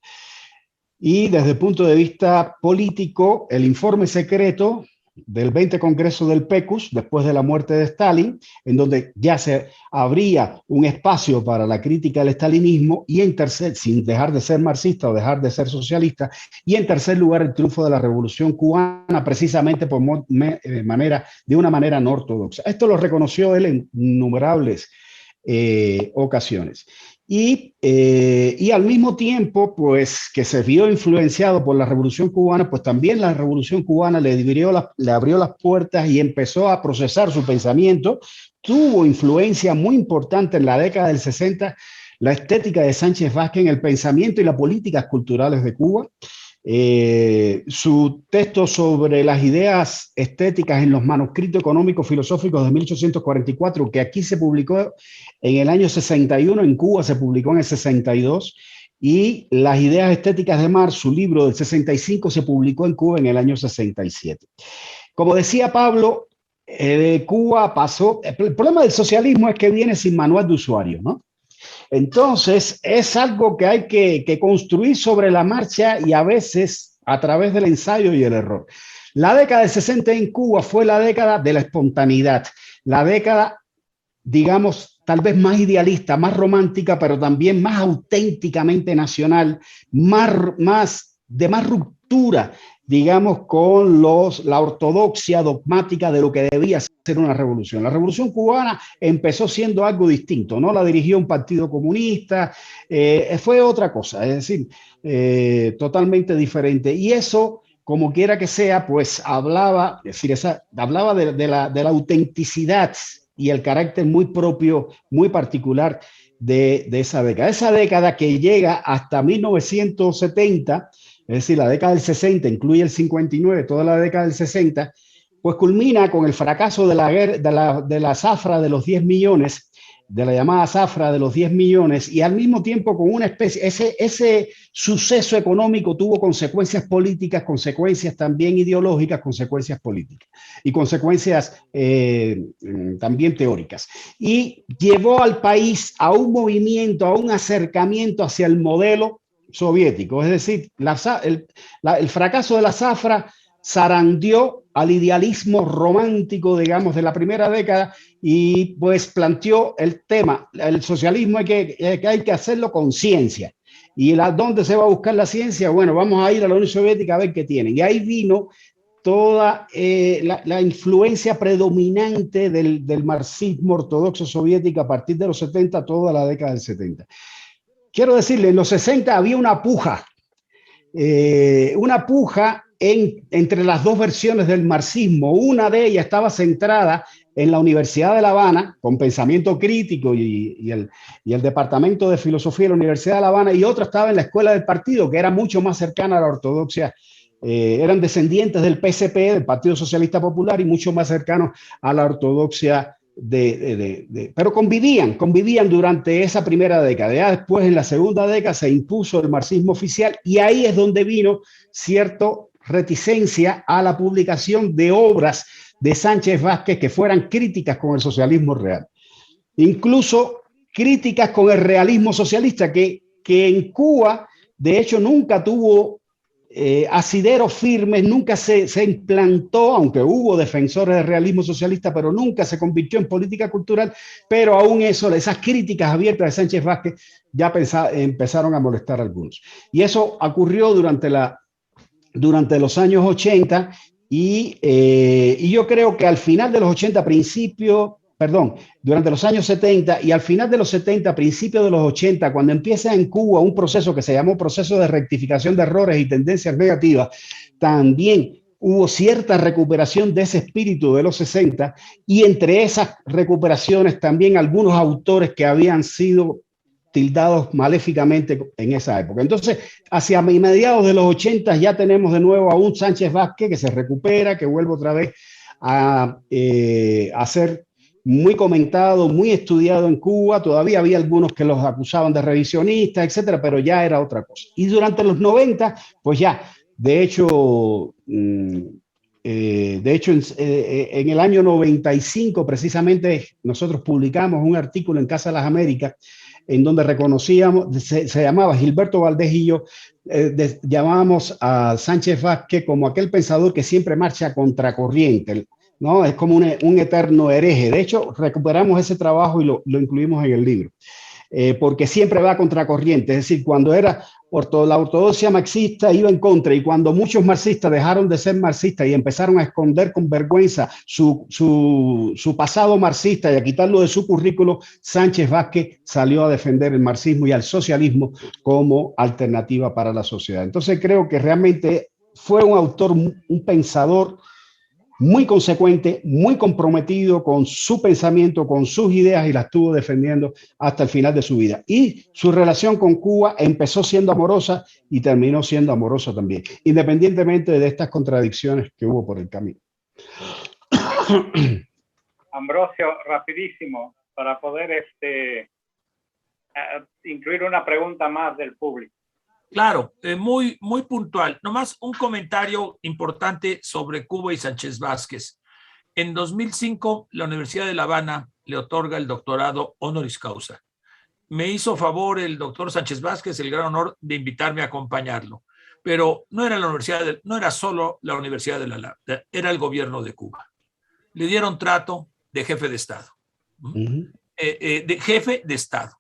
Y desde el punto de vista político, el informe secreto del 20 Congreso del PECUS, después de la muerte de Stalin, en donde ya se abría un espacio para la crítica del estalinismo, y en tercer, sin dejar de ser marxista o dejar de ser socialista, y en tercer lugar el triunfo de la Revolución Cubana, precisamente de una manera no ortodoxa. Esto lo reconoció él en innumerables ocasiones. Y al mismo tiempo, pues, que se vio influenciado por la Revolución Cubana, pues también la Revolución Cubana le abrió las puertas y empezó a procesar su pensamiento. Tuvo influencia muy importante en la década del 60, la estética de Sánchez Vázquez en el pensamiento y las políticas culturales de Cuba. Su texto sobre las ideas estéticas en los manuscritos económicos filosóficos de 1844, que aquí se publicó en el año 61, en Cuba se publicó en el 62, y las ideas estéticas de Marx, su libro del 65, se publicó en Cuba en el año 67. Como decía Pablo, Cuba pasó, el problema del socialismo es que viene sin manual de usuario, ¿no? Entonces, es algo que hay que construir sobre la marcha y a veces a través del ensayo y el error. La década del 60 en Cuba fue la década de la espontaneidad, la década, digamos, tal vez más idealista, más romántica, pero también más auténticamente nacional, de más ruptura, digamos, con la ortodoxia dogmática de lo que debía ser una revolución. La Revolución Cubana empezó siendo algo distinto, no la dirigió un partido comunista, fue otra cosa, es decir, totalmente diferente. Y eso, como quiera que sea, pues hablaba de la autenticidad y el carácter muy propio, muy particular de esa década. Esa década que llega hasta 1970, es decir, la década del 60, incluye el 59, toda la década del 60, pues culmina con el fracaso de la zafra de los 10 millones, de la llamada zafra de los 10 millones, y al mismo tiempo con una especie, ese suceso económico tuvo consecuencias políticas, consecuencias también ideológicas, consecuencias políticas y consecuencias también teóricas. Y llevó al país a un movimiento, a un acercamiento hacia el modelo soviético, es decir, el fracaso de la zafra zarandeó al idealismo romántico, digamos, de la primera década y pues planteó el tema, el socialismo hay que hacerlo con ciencia. ¿Y dónde se va a buscar la ciencia? Bueno, vamos a ir a la Unión Soviética a ver qué tienen. Y ahí vino toda la influencia predominante del marxismo ortodoxo soviético a partir de los 70, toda la década del 70. Quiero decirle, en los 60 había una puja entre las dos versiones del marxismo. Una de ellas estaba centrada en la Universidad de La Habana, con pensamiento crítico y el Departamento de Filosofía de la Universidad de La Habana, y otra estaba en la Escuela del Partido, que era mucho más cercana a la ortodoxia. Eran descendientes del PSP, del Partido Socialista Popular, y mucho más cercanos a la ortodoxia pero convivían durante esa primera década. Ya después, en la segunda década, se impuso el marxismo oficial, y ahí es donde vino cierta reticencia a la publicación de obras de Sánchez Vázquez que fueran críticas con el socialismo real. Incluso críticas con el realismo socialista, que que en Cuba, de hecho, nunca tuvo asideros firmes, nunca se implantó, aunque hubo defensores del realismo socialista, pero nunca se convirtió en política cultural, pero aún eso, esas críticas abiertas de Sánchez Vázquez ya empezaron a molestar a algunos. Y eso ocurrió durante los años 80 y yo creo que al final de los 80, durante los años 70 y al final de los 70, principios de los 80, cuando empieza en Cuba un proceso que se llamó proceso de rectificación de errores y tendencias negativas, también hubo cierta recuperación de ese espíritu de los 60 y entre esas recuperaciones también algunos autores que habían sido tildados maléficamente en esa época. Entonces, hacia mediados de los 80 ya tenemos de nuevo a un Sánchez Vázquez que se recupera, que vuelve otra vez a ser muy comentado, muy estudiado en Cuba. Todavía había algunos que los acusaban de revisionistas, etcétera, pero ya era otra cosa. Y durante los 90, pues ya, de hecho, en el año 95, precisamente, nosotros publicamos un artículo en Casa de las Américas en donde reconocíamos, se llamaba Gilberto Valdés y yo, llamábamos a Sánchez Vázquez como aquel pensador que siempre marcha a contracorriente, ¿no? Es como un eterno hereje. De hecho, recuperamos ese trabajo y lo incluimos en el libro, porque siempre va a contracorriente. Es decir, cuando era la ortodoxia marxista iba en contra, y cuando muchos marxistas dejaron de ser marxistas y empezaron a esconder con vergüenza su pasado marxista y a quitarlo de su currículo, Sánchez Vázquez salió a defender el marxismo y al socialismo como alternativa para la sociedad. Entonces creo que realmente fue un autor, un pensador muy consecuente, muy comprometido con su pensamiento, con sus ideas, y las estuvo defendiendo hasta el final de su vida. Y su relación con Cuba empezó siendo amorosa y terminó siendo amorosa también, independientemente de estas contradicciones que hubo por el camino. Ambrosio, rapidísimo, para poder incluir una pregunta más del público. Claro, muy puntual. Nomás un comentario importante sobre Cuba y Sánchez Vázquez. En 2005, la Universidad de La Habana le otorga el doctorado honoris causa. Me hizo favor el doctor Sánchez Vázquez el gran honor de invitarme a acompañarlo, pero no era solo la Universidad de La Habana, era el gobierno de Cuba. Le dieron trato de jefe de Estado, de jefe de Estado.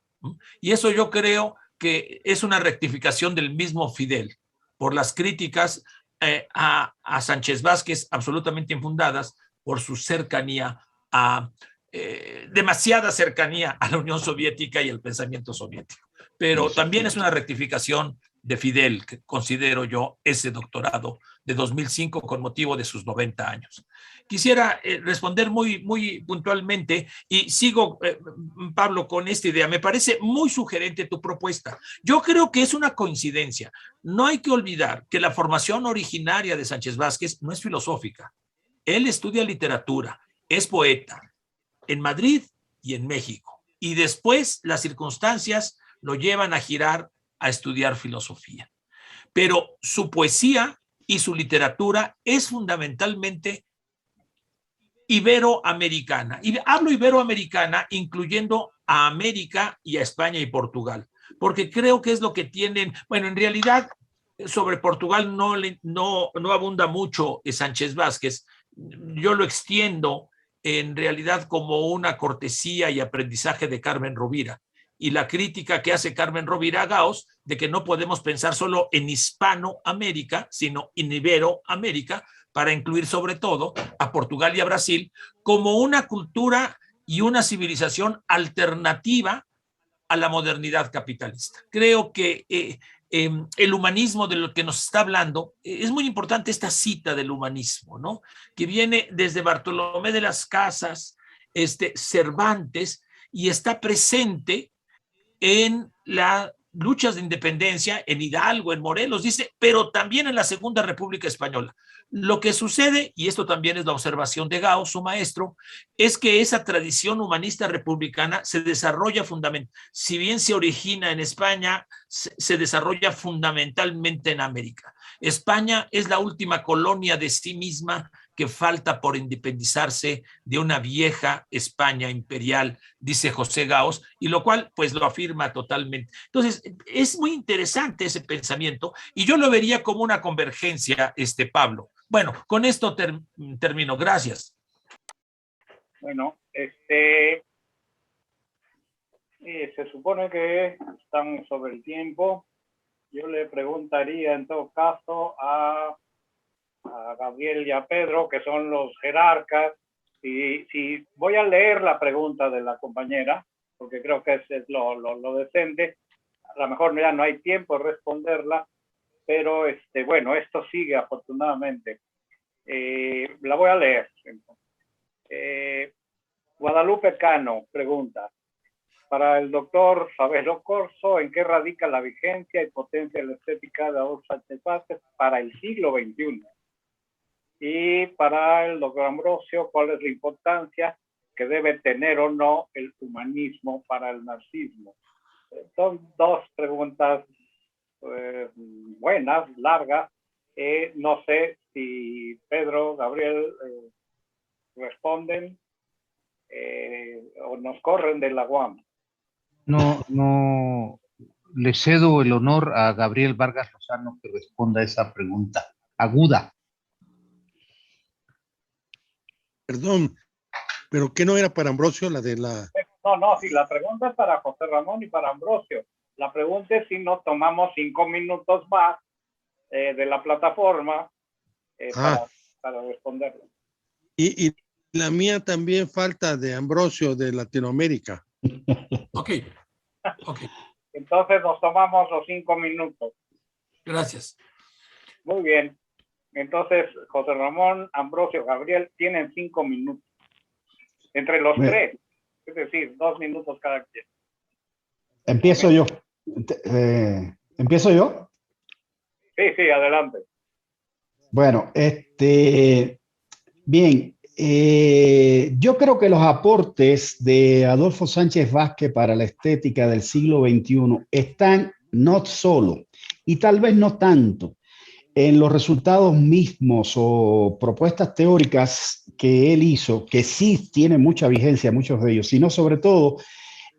Y eso yo creo que es una rectificación del mismo Fidel por las críticas a Sánchez Vázquez absolutamente infundadas por su cercanía demasiada cercanía a la Unión Soviética y al pensamiento soviético. Pero también es una rectificación de Fidel, que considero yo ese doctorado de 2005 con motivo de sus 90 años. Quisiera responder muy puntualmente y sigo, Pablo, con esta idea. Me parece muy sugerente tu propuesta. Yo creo que es una coincidencia. No hay que olvidar que la formación originaria de Sánchez Vázquez no es filosófica. Él estudia literatura, es poeta en Madrid y en México. Y después las circunstancias lo llevan a girar a estudiar filosofía. Pero su poesía y su literatura es fundamentalmente iberoamericana. Y hablo iberoamericana incluyendo a América y a España y Portugal, porque creo que es lo que tienen. Bueno, en realidad sobre Portugal no abunda mucho Sánchez Vázquez. Yo lo extiendo en realidad como una cortesía y aprendizaje de Carmen Rovira, y la crítica que hace Carmen Rovira a Gauss de que no podemos pensar solo en Hispanoamérica, sino en Iberoamérica, para incluir sobre todo a Portugal y a Brasil como una cultura y una civilización alternativa a la modernidad capitalista. Creo que el humanismo de lo que nos está hablando, es muy importante esta cita del humanismo, ¿no? Que viene desde Bartolomé de las Casas, Cervantes, y está presente en las luchas de independencia, en Hidalgo, en Morelos, dice, pero también en la Segunda República Española. Lo que sucede, y esto también es la observación de Gauss, su maestro, es que esa tradición humanista republicana se desarrolla fundamentalmente, si bien se origina en España, se desarrolla fundamentalmente en América. España es la última colonia de sí misma que falta por independizarse de una vieja España imperial, dice José Gaos, y lo cual pues lo afirma totalmente. Entonces, es muy interesante ese pensamiento y yo lo vería como una convergencia, Pablo. Bueno, con esto termino. Gracias. Bueno, se supone que estamos sobre el tiempo. Yo le preguntaría en todo caso a Gabriel y a Pedro, que son los jerarcas, si voy a leer la pregunta de la compañera, porque creo que es lo decente. A lo mejor ya no hay tiempo de responderla, pero bueno, esto sigue afortunadamente. La voy a leer. Guadalupe Cano pregunta: para el doctor Fabelo Corso, ¿en qué radica la vigencia y potencia de la estética de Adolfo Sánchez Vázquez para el siglo XXI? Y para el doctor Ambrosio, ¿cuál es la importancia que debe tener o no el humanismo para el marxismo? Son dos preguntas buenas, largas. No sé si Pedro, Gabriel responden o nos corren de la UAM. No, le cedo el honor a Gabriel Vargas Lozano que responda a esa pregunta aguda. Perdón, pero ¿qué no era para Ambrosio la de la...? No, sí, la pregunta es para José Ramón y para Ambrosio. La pregunta es si nos tomamos 5 minutos más de la plataforma para responderlo. Y la mía también falta de Ambrosio de Latinoamérica. Ok. Entonces nos tomamos los 5 minutos. Gracias. Muy bien. Entonces, José Ramón, Ambrosio, Gabriel tienen 5 minutos. Entre los tres. Es decir, 2 minutos cada quien. Empiezo yo. ¿Empiezo yo? Sí, adelante. Bueno, bien. Yo creo que los aportes de Adolfo Sánchez Vázquez para la estética del siglo XXI están no solo, y tal vez no tanto, en los resultados mismos o propuestas teóricas que él hizo, que sí tienen mucha vigencia, muchos de ellos, sino sobre todo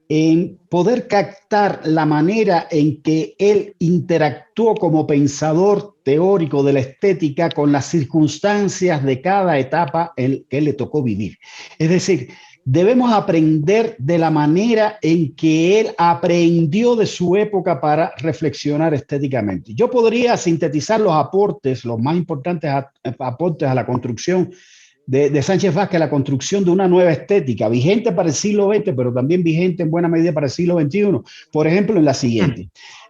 en poder captar la manera en que él interactuó como pensador teórico de la estética con las circunstancias de cada etapa en que le tocó vivir. Es decir, debemos aprender de la manera en que él aprendió de su época para reflexionar estéticamente. Yo podría sintetizar los aportes, los más importantes aportes a la construcción de Sánchez Vázquez, la construcción de una nueva estética, vigente para el siglo XX, pero también vigente en buena medida para el siglo XXI. Por ejemplo, en la siguiente.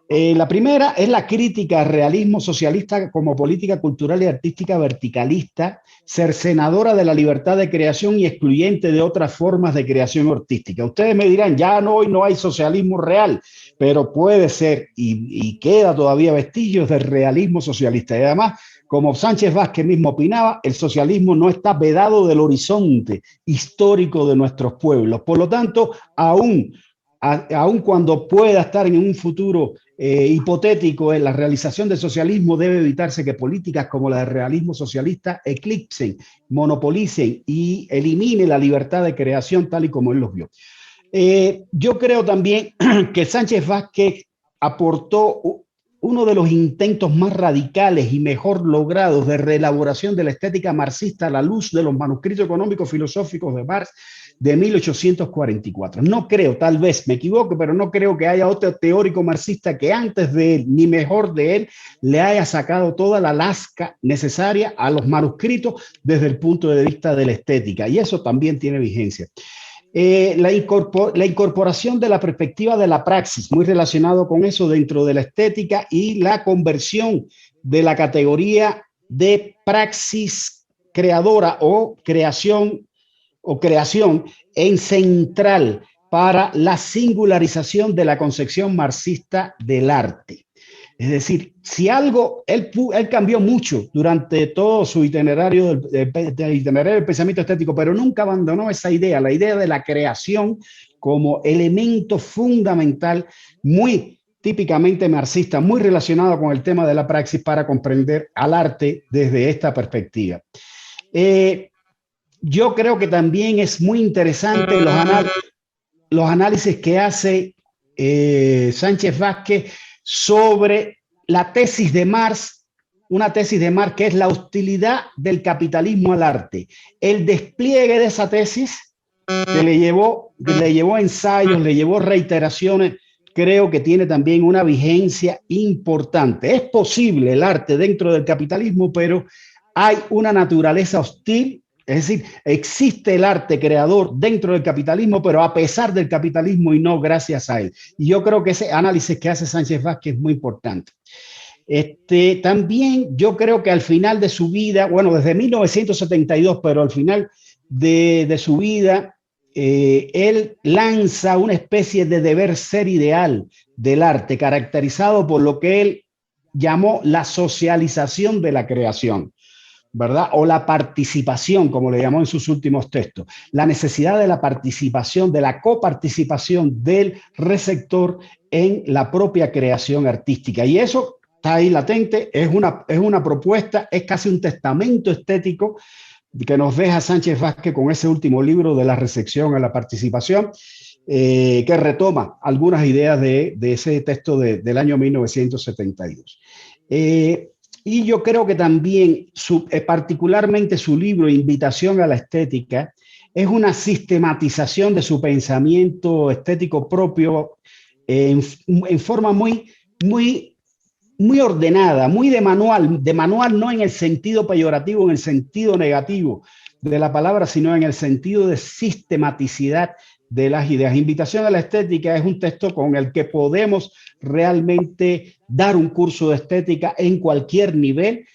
La primera es la crítica al realismo socialista como política cultural y artística verticalista, cercenadora de la libertad de creación y excluyente de otras formas de creación artística. Ustedes me dirán, ya hoy no hay socialismo real, pero puede ser y queda todavía vestigios del realismo socialista. Y además, como Sánchez Vázquez mismo opinaba, el socialismo no está vedado del horizonte histórico de nuestros pueblos. Por lo tanto, aún cuando pueda estar en un futuro hipotético en la realización del socialismo, debe evitarse que políticas como la del realismo socialista eclipsen, monopolicen y eliminen la libertad de creación tal y como él los vio. Yo creo también que Sánchez Vázquez aportó uno de los intentos más radicales y mejor logrados de reelaboración de la estética marxista a la luz de los manuscritos económicos filosóficos de Marx de 1844. No creo, tal vez me equivoque, pero no creo que haya otro teórico marxista que antes de él, ni mejor de él, le haya sacado toda la lasca necesaria a los manuscritos desde el punto de vista de la estética, y eso también tiene vigencia. La incorporación de la perspectiva de la praxis, muy relacionado con eso dentro de la estética, y la conversión de la categoría de praxis creadora o creación en central para la singularización de la concepción marxista del arte. Es decir, si algo, él cambió mucho durante todo su itinerario del pensamiento estético, pero nunca abandonó esa idea, la idea de la creación como elemento fundamental, muy típicamente marxista, muy relacionado con el tema de la praxis para comprender al arte desde esta perspectiva. Yo creo que también es muy interesante los análisis que hace Sánchez Vázquez sobre la tesis de Marx, una tesis de Marx que es la hostilidad del capitalismo al arte. El despliegue de esa tesis que le llevó ensayos, le llevó reiteraciones, creo que tiene también una vigencia importante. Es posible el arte dentro del capitalismo, pero hay una naturaleza hostil. Es decir, existe el arte creador dentro del capitalismo, pero a pesar del capitalismo y no gracias a él. Y yo creo que ese análisis que hace Sánchez Vázquez es muy importante. También yo creo que al final de su vida, bueno, desde 1972, pero al final de su vida, él lanza una especie de deber ser ideal del arte, caracterizado por lo que él llamó la socialización de la creación, ¿verdad? O la participación, como le llamó en sus últimos textos. La necesidad de la participación, de la coparticipación del receptor en la propia creación artística. Y eso está ahí latente, es una propuesta, es casi un testamento estético que nos deja Sánchez Vázquez con ese último libro de la recepción a la participación, que retoma algunas ideas de ese texto del año 1972. Y yo creo que también, particularmente su libro Invitación a la Estética, es una sistematización de su pensamiento estético propio en forma muy ordenada, muy de manual no en el sentido peyorativo, en el sentido negativo de la palabra, sino en el sentido de sistematicidad de las ideas. Invitación a la Estética es un texto con el que podemos realmente dar un curso de estética en cualquier nivel,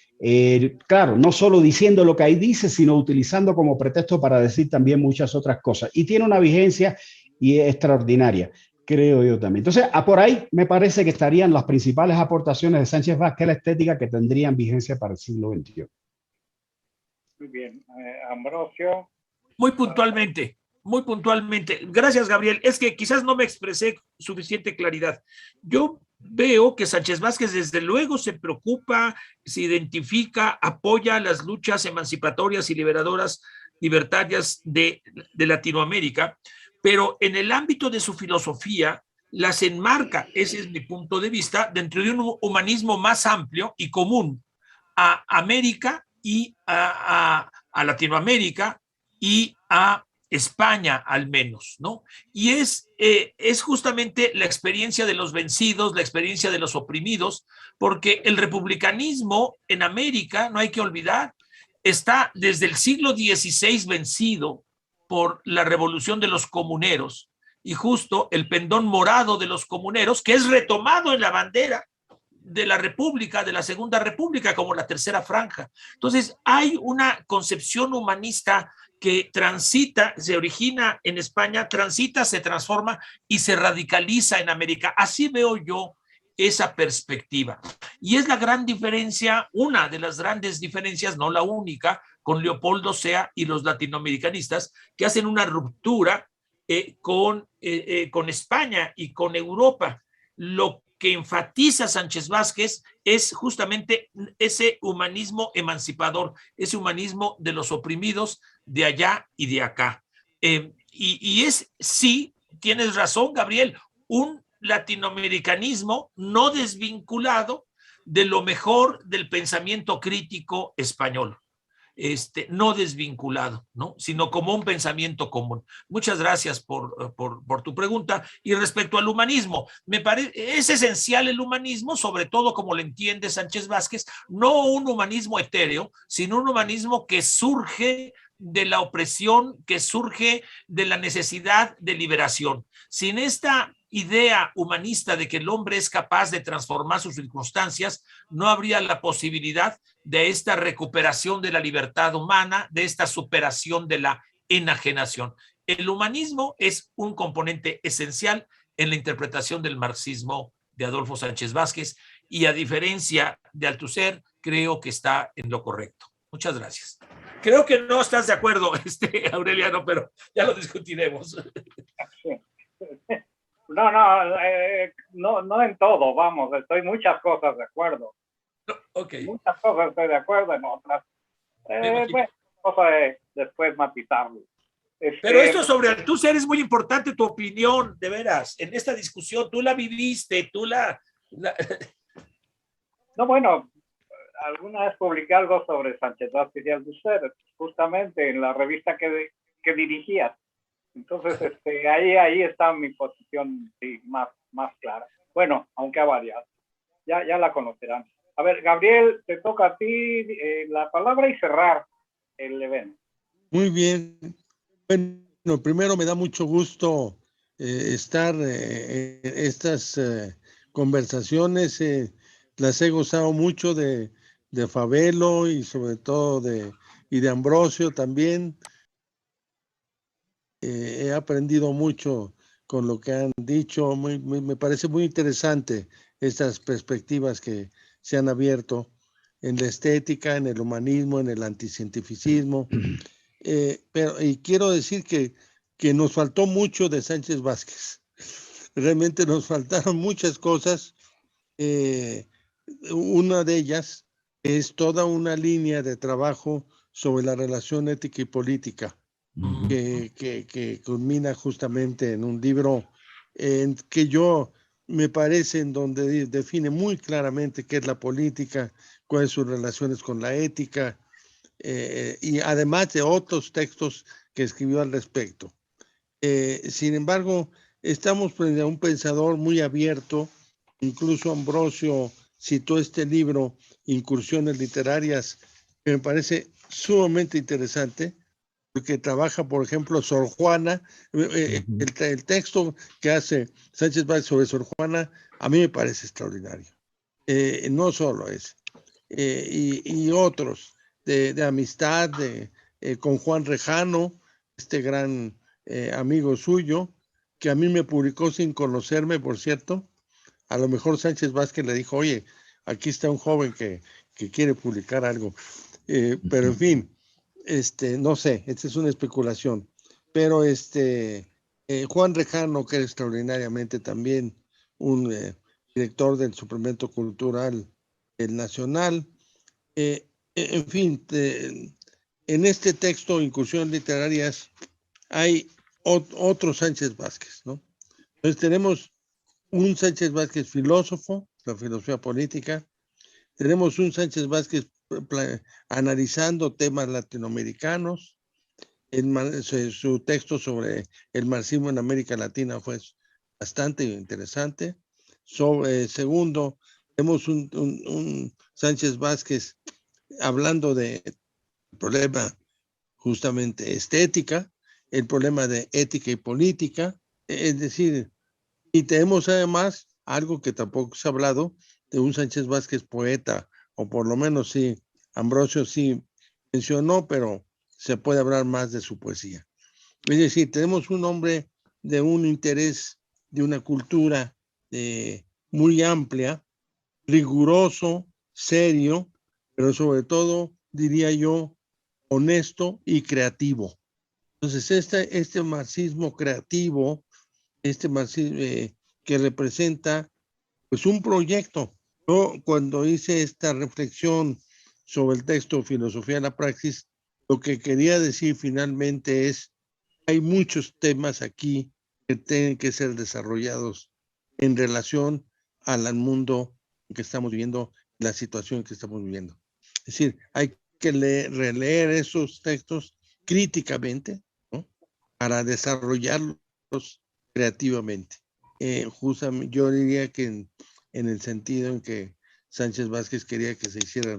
claro, no solo diciendo lo que ahí dice, sino utilizando como pretexto para decir también muchas otras cosas. Y tiene una vigencia y extraordinaria, creo yo también. Entonces, por ahí me parece que estarían las principales aportaciones de Sánchez Vázquez a la estética que tendrían vigencia para el siglo XXI. Muy bien. Ambrosio. Muy puntualmente. Muy puntualmente. Gracias, Gabriel. Es que quizás no me expresé suficiente claridad. Yo veo que Sánchez Vázquez desde luego se preocupa, se identifica, apoya las luchas emancipatorias y libertarias de Latinoamérica, pero en el ámbito de su filosofía las enmarca, ese es mi punto de vista, dentro de un humanismo más amplio y común a América y a Latinoamérica y a España al menos, ¿no? Y es justamente la experiencia de los vencidos, la experiencia de los oprimidos, porque el republicanismo en América, no hay que olvidar, está desde el siglo XVI vencido por la revolución de los comuneros y justo el pendón morado de los comuneros, que es retomado en la bandera de la República, de la Segunda República, como la Tercera Franja. Entonces, hay una concepción humanista que transita, se origina en España, transita, se transforma y se radicaliza en América. Así veo yo esa perspectiva. Y es la gran diferencia, una de las grandes diferencias, no la única, con Leopoldo Sea y los latinoamericanistas, que hacen una ruptura con España y con Europa. Lo que enfatiza Sánchez Vázquez es justamente ese humanismo emancipador, ese humanismo de los oprimidos de allá y de acá. Y es, sí, tienes razón, Gabriel, un latinoamericanismo no desvinculado de lo mejor del pensamiento crítico español. No desvinculado, ¿no? Sino como un pensamiento común. Muchas gracias por tu pregunta. Y respecto al humanismo, me parece, es esencial el humanismo, sobre todo como lo entiende Sánchez Vázquez, no un humanismo etéreo, sino un humanismo que surge de la opresión, que surge de la necesidad de liberación. Sin esta idea humanista de que el hombre es capaz de transformar sus circunstancias, no habría la posibilidad de esta recuperación de la libertad humana, de esta superación de la enajenación. El humanismo es un componente esencial en la interpretación del marxismo de Adolfo Sánchez Vázquez y a diferencia de Althusser, creo que está en lo correcto. Muchas gracias. Creo que no estás de acuerdo, Aureliano, pero ya lo discutiremos. No en todo, vamos, estoy muchas cosas de acuerdo. Okay. Muchas cosas estoy de acuerdo, en otras. Bueno, cosa de después matizarlo. Pero esto sobre Althusser es muy importante, tu opinión, de veras, en esta discusión. Tú la viviste, No, bueno, alguna vez publiqué algo sobre Sánchez Vázquez y Althusser, justamente en la revista que dirigías. Entonces, ahí está mi posición, sí, más clara. Bueno, aunque ha variado. Ya la conocerán. A ver, Gabriel, te toca a ti la palabra y cerrar el evento. Muy bien. Bueno, primero me da mucho gusto estar en estas conversaciones. Las he gozado mucho de Fabelo y sobre todo de Ambrosio también. He aprendido mucho con lo que han dicho. Me parece muy interesante estas perspectivas que se han abierto en la estética, en el humanismo, en el anticientificismo. Y quiero decir que nos faltó mucho de Sánchez Vázquez. Realmente nos faltaron muchas cosas. Una de ellas es toda una línea de trabajo sobre la relación ética y política que culmina justamente en un libro que yo me parece en donde define muy claramente qué es la política, cuáles son sus relaciones con la ética, y además de otros textos que escribió al respecto. Sin embargo, estamos frente a un pensador muy abierto. Incluso Ambrosio citó este libro, Incursiones Literarias, que me parece sumamente interesante, porque trabaja, por ejemplo, Sor Juana. El texto que hace Sánchez Vázquez sobre Sor Juana, a mí me parece extraordinario. No solo ese, y otros de amistad con Juan Rejano, este gran amigo suyo, que a mí me publicó sin conocerme, por cierto. A lo mejor Sánchez Vázquez le dijo, oye, aquí está un joven que quiere publicar algo. Pero en fin, no sé, esta es una especulación. Pero Juan Rejano, que era extraordinariamente también un director del suplemento cultural el Nacional. En fin, en este texto, Incursiones Literarias, hay otro Sánchez Vázquez, ¿no? Entonces tenemos un Sánchez Vázquez filósofo, la filosofía política. Tenemos un Sánchez Vázquez analizando temas latinoamericanos. Su texto sobre el marxismo en América Latina fue bastante interesante. Segundo, tenemos un Sánchez Vázquez hablando del problema justamente estética, el problema de ética y política. Es decir, y tenemos además algo que tampoco se ha hablado, de un Sánchez Vázquez poeta, o por lo menos sí, Ambrosio sí mencionó, pero se puede hablar más de su poesía. Es decir, tenemos un hombre de un interés, de una cultura muy amplia, riguroso, serio, pero sobre todo, diría yo, honesto y creativo. Entonces, este marxismo creativo, este marxismo que representa pues un proyecto. Yo cuando hice esta reflexión sobre el texto Filosofía de la Praxis, lo que quería decir finalmente es, hay muchos temas aquí que tienen que ser desarrollados en relación al mundo que estamos viviendo, la situación que estamos viviendo. Es decir, hay que releer esos textos críticamente, ¿no? Para desarrollarlos creativamente. Justamente, yo diría que en el sentido en que Sánchez Vázquez quería que se hicieran.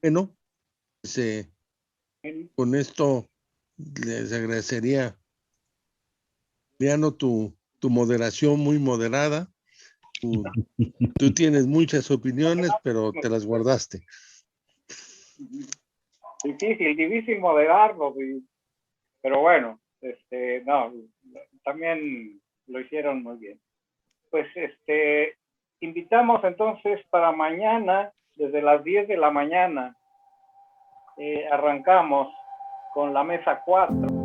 Bueno, pues, con esto les agradecería, Adriano, tu moderación muy moderada. Tú tienes muchas opiniones, pero te las guardaste. Difícil moderarlo, pero bueno, no, también lo hicieron muy bien. Pues invitamos entonces para mañana, desde las 10 de la mañana, arrancamos con la mesa 4.